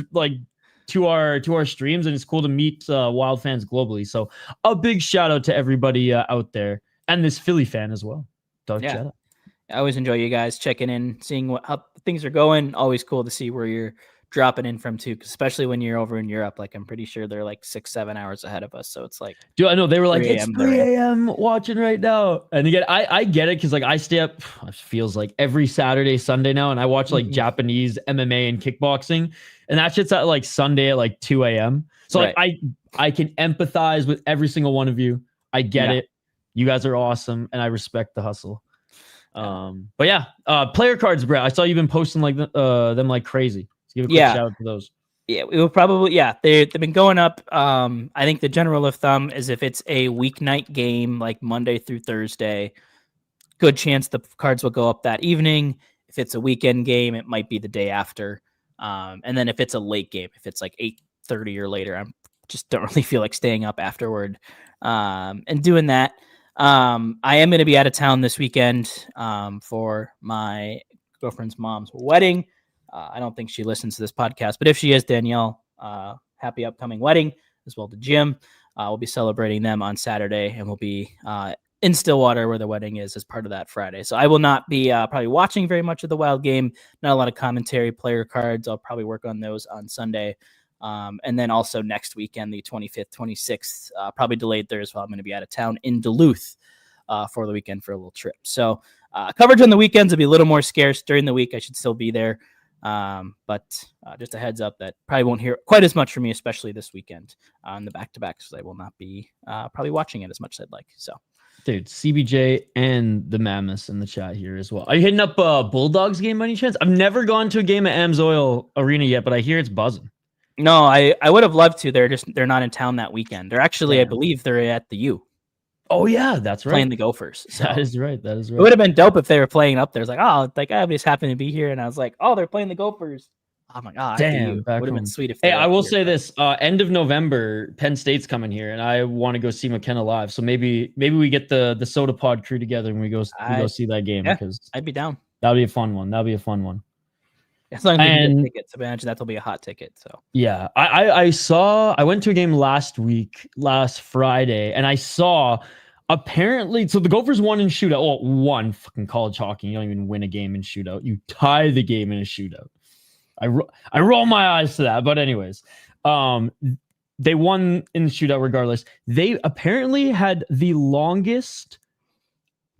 to our streams, and it's cool to meet Wild fans globally. So a big shout out to everybody out there, and this Philly fan as well. Shout out. I always enjoy you guys checking in, seeing how things are going. Always cool to see where you're dropping in from too, especially when you're over in Europe. Like I'm pretty sure they're like 6-7 hours ahead of us. So it's like, dude, I know they were like, 3 it's a.m. 3 a.m. watching right now. And again, I get it because like I stay up, it feels like every Saturday, Sunday now, and I watch like Japanese MMA and kickboxing, and that shit's at like Sunday at like 2 a.m. So like I can empathize with every single one of you. I get it. You guys are awesome, and I respect the hustle. But yeah, player cards, Brett. I saw you've been posting like them like crazy. Let's give a quick shout out to those. Yeah, we will probably. Yeah, they've been going up. I think the general of thumb is if it's a weeknight game, like Monday through Thursday, good chance the cards will go up that evening. If it's a weekend game, it might be the day after. And then if it's a late game, if it's like 8:30 or later, I just don't really feel like staying up afterward and doing that. I am going to be out of town this weekend for my girlfriend's mom's wedding. I don't think she listens to this podcast, but if she is, Danielle, happy upcoming wedding, as well to Jim. We'll be celebrating them on Saturday, and we'll be in Stillwater where the wedding is as part of that Friday. So I will not be probably watching very much of the Wild game, not a lot of commentary, player cards. I'll probably work on those on Sunday. And then also next weekend, the 25th, 26th, probably delayed there as well. I'm going to be out of town in Duluth for the weekend for a little trip. So coverage on the weekends will be a little more scarce. During the week, I should still be there. But just a heads up that probably won't hear quite as much from me, especially this weekend on the back-to-backs. So I will not be probably watching it as much as I'd like. So, dude, CBJ and the Mammoths in the chat here as well. Are you hitting up a Bulldogs game by any chance? I've never gone to a game at Amsoil Arena yet, but I hear it's buzzing. No, I would have loved to. They're not in town that weekend. They're actually, I believe they're at the U. Oh yeah, that's right. Playing the Gophers. So. That is right. It would have been dope if they were playing up there. It's like, oh, like I just happened to be here, and I was like, oh, they're playing the Gophers. Oh my god, damn, would have been sweet if. Hey, I will say this: end of November, Penn State's coming here, and I want to go see McKenna live. So maybe we get the Sota Pod crew together and we go see that game because I'd be down. That'll be a fun one. As long as we can get tickets, I imagine that'll be a hot ticket. So yeah, I went to a game last Friday, and I saw apparently so the Gophers won in shootout. Well, one fucking college hockey. You don't even win a game in shootout. You tie the game in a shootout. I roll my eyes to that, but anyways, they won in the shootout regardless. They apparently had the longest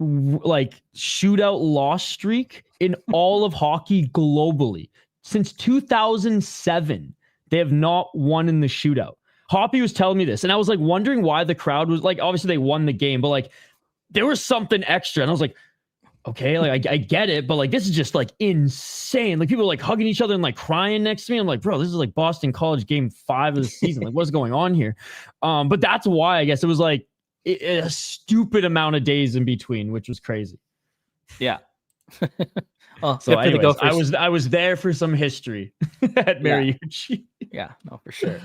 like shootout loss streak in all of hockey globally since 2007. They have not won in the shootout. Hoppy was telling me this, and I was like wondering why the crowd was like, obviously they won the game, but like there was something extra, and I was like, okay, like I get it, but like this is just like insane. Like people are like hugging each other and like crying next to me. I'm like, bro, this is like Boston College game 5 of the season. Like what's going on here? But that's why I guess it was like a stupid amount of days in between, which was crazy. Yeah. Well, so anyways, I was there for some history at Mariucci. Yeah, no, for sure.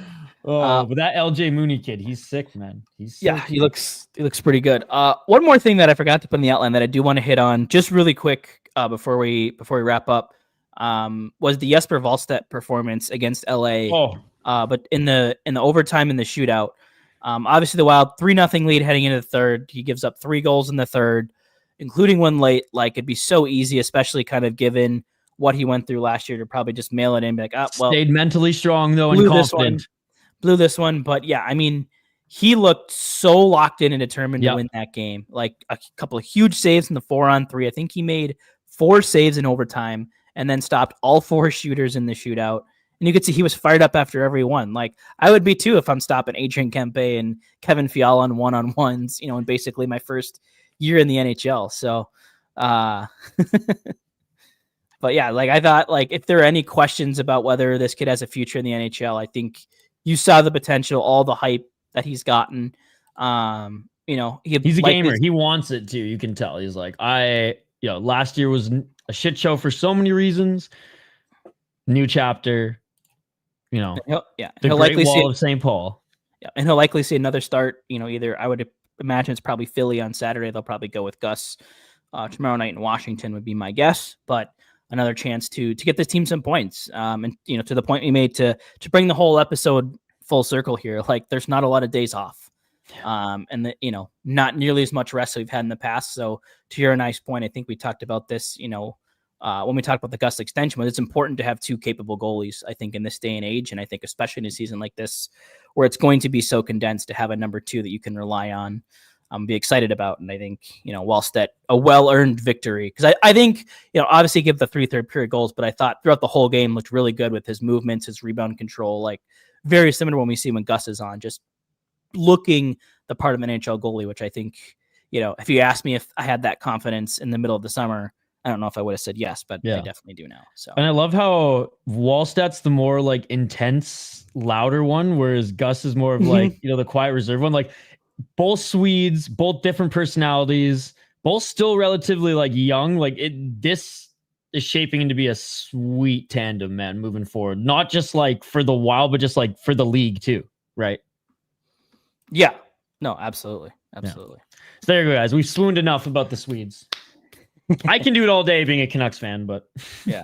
But that LJ Mooney kid, he's sick, man. He's sick. He looks pretty good. One more thing that I forgot to put in the outline that I do want to hit on just really quick before we wrap up was the Jesper Wallstedt performance against LA. But in the overtime in the shootout, obviously the Wild 3-0 lead heading into the third. He gives up 3 goals in the third, including one late. Like it'd be so easy, especially kind of given what he went through last year, to probably just mail it in, be like, oh, well, stayed mentally strong though and confident. Blew this one, but yeah, I mean, he looked so locked in and determined to win that game. Like a couple of huge saves in the 4-on-3. I think he made 4 saves in overtime and then stopped all 4 shooters in the shootout. And you could see he was fired up after every one. Like I would be too if I'm stopping Adrian Kempe and Kevin Fiala on one-on-ones, in basically my first year in the NHL. So, but yeah, like I thought, like if there are any questions about whether this kid has a future in the NHL, I think you saw the potential, all the hype that he's gotten. He's a gamer. He wants it too. You can tell. He's like, last year was a shit show for so many reasons. New chapter. The Great likely Wall of St. Paul. Yeah, and he'll likely see another start. Either I would imagine it's probably Philly on Saturday. They'll probably go with Gus tomorrow night in Washington would be my guess. But another chance to get this team some points. And to the point we made to bring the whole episode full circle here, like there's not a lot of days off. And not nearly as much rest as we've had in the past. So to your nice point, I think we talked about this, when we talk about the Gus extension, but it's important to have two capable goalies, I think, in this day and age. And I think especially in a season like this, where it's going to be so condensed, to have a number two that you can rely on, be excited about. And I think, Wallstedt, a well-earned victory. Because I think, obviously give the 3 third period goals, but I thought throughout the whole game looked really good with his movements, his rebound control, like very similar to when we see when Gus is on, just looking the part of an NHL goalie, which I think, if you asked me if I had that confidence in the middle of the summer, I don't know if I would have said yes, but I definitely do now. So, and I love how Wallstedt's the more like intense, louder one, whereas Gus is more of like, the quiet reserve one. Like both Swedes, both different personalities, both still relatively like young. Like this is shaping into be a sweet tandem, man, moving forward. Not just like for the Wild, but just like for the league too, right? Yeah. No, absolutely. Absolutely. Yeah. So there you go, guys. We've swooned enough about the Swedes. I can do it all day being a Canucks fan, but yeah.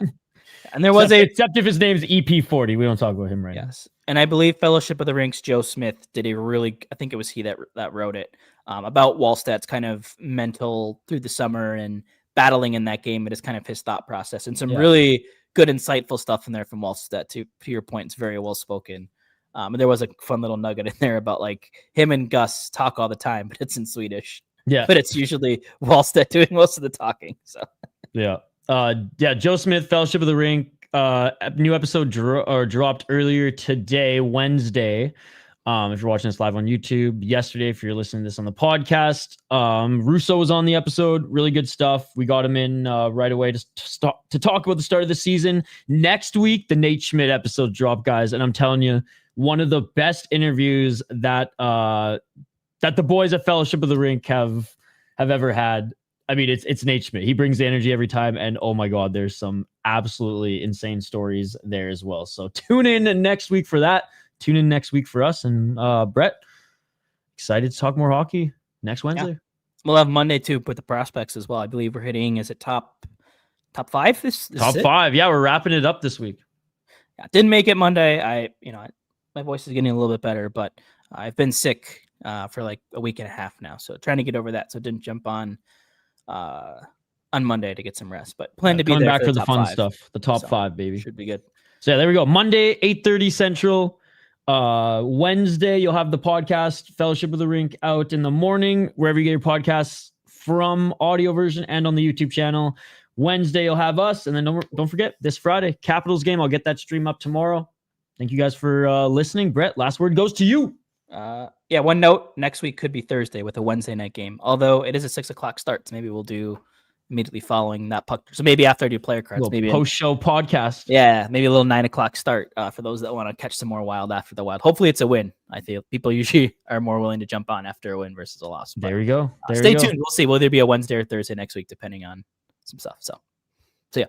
And there was except if his name's EP40, we don't talk about him right now. Yes. And I believe Fellowship of the Rinks, Joe Smith did a really, I think it was he that wrote it, about Wallstedt's kind of mental through the summer and battling in that game. It is kind of his thought process, and some really good, insightful stuff in there from Wallstedt. To your point, it's very well spoken. And there was a fun little nugget in there about like him and Gus talk all the time, but it's in Swedish. Yeah. But it's usually Wallstedt doing most of the talking. So Joe Smith, Fellowship of the Rink. New episode dropped earlier today, Wednesday. If you're watching this live on YouTube, yesterday, if you're listening to this on the podcast, Russo was on the episode. Really good stuff. We got him in right away to talk about the start of the season. Next week, the Nate Schmidt episode drop, guys, and I'm telling you, one of the best interviews that the boys at Fellowship of the Rink have ever had. I mean, it's Nate Schmidt. He brings the energy every time, and oh my God, there's some absolutely insane stories there as well. So tune in next week for that. Tune in next week for us. And Brett, excited to talk more hockey next Wednesday. Yeah. We'll have Monday too with the prospects as well. I believe we're hitting, is it top 5? This top 5. Yeah, we're wrapping it up this week. Yeah, didn't make it Monday. My voice is getting a little bit better, but I've been sick for like a week and a half now. So trying to get over that. So didn't jump on Monday to get some rest, but plan to be there back for the top fun 5. stuff. The top 5, baby. Should be good. So yeah, there we go. Monday, 8:30 Central. Wednesday, you'll have the podcast Fellowship of the Rink out in the morning, wherever you get your podcasts from, audio version and on the YouTube channel. Wednesday, you'll have us. And then don't forget, this Friday, Capitals game. I'll get that stream up tomorrow. Thank you guys for listening. Brett, last word goes to you. One note, next week could be Thursday with a Wednesday night game, although it is a 6:00 start, so maybe we'll do immediately following that puck. So maybe after I do player cards, maybe post-show podcast. Yeah, maybe a little 9:00 start for those that want to catch some more Wild after the Wild. Hopefully it's a win. I feel people usually are more willing to jump on after a win versus a loss. But, there we go. Stay tuned. We'll see. Will there be a Wednesday or Thursday next week, depending on some stuff. So yeah.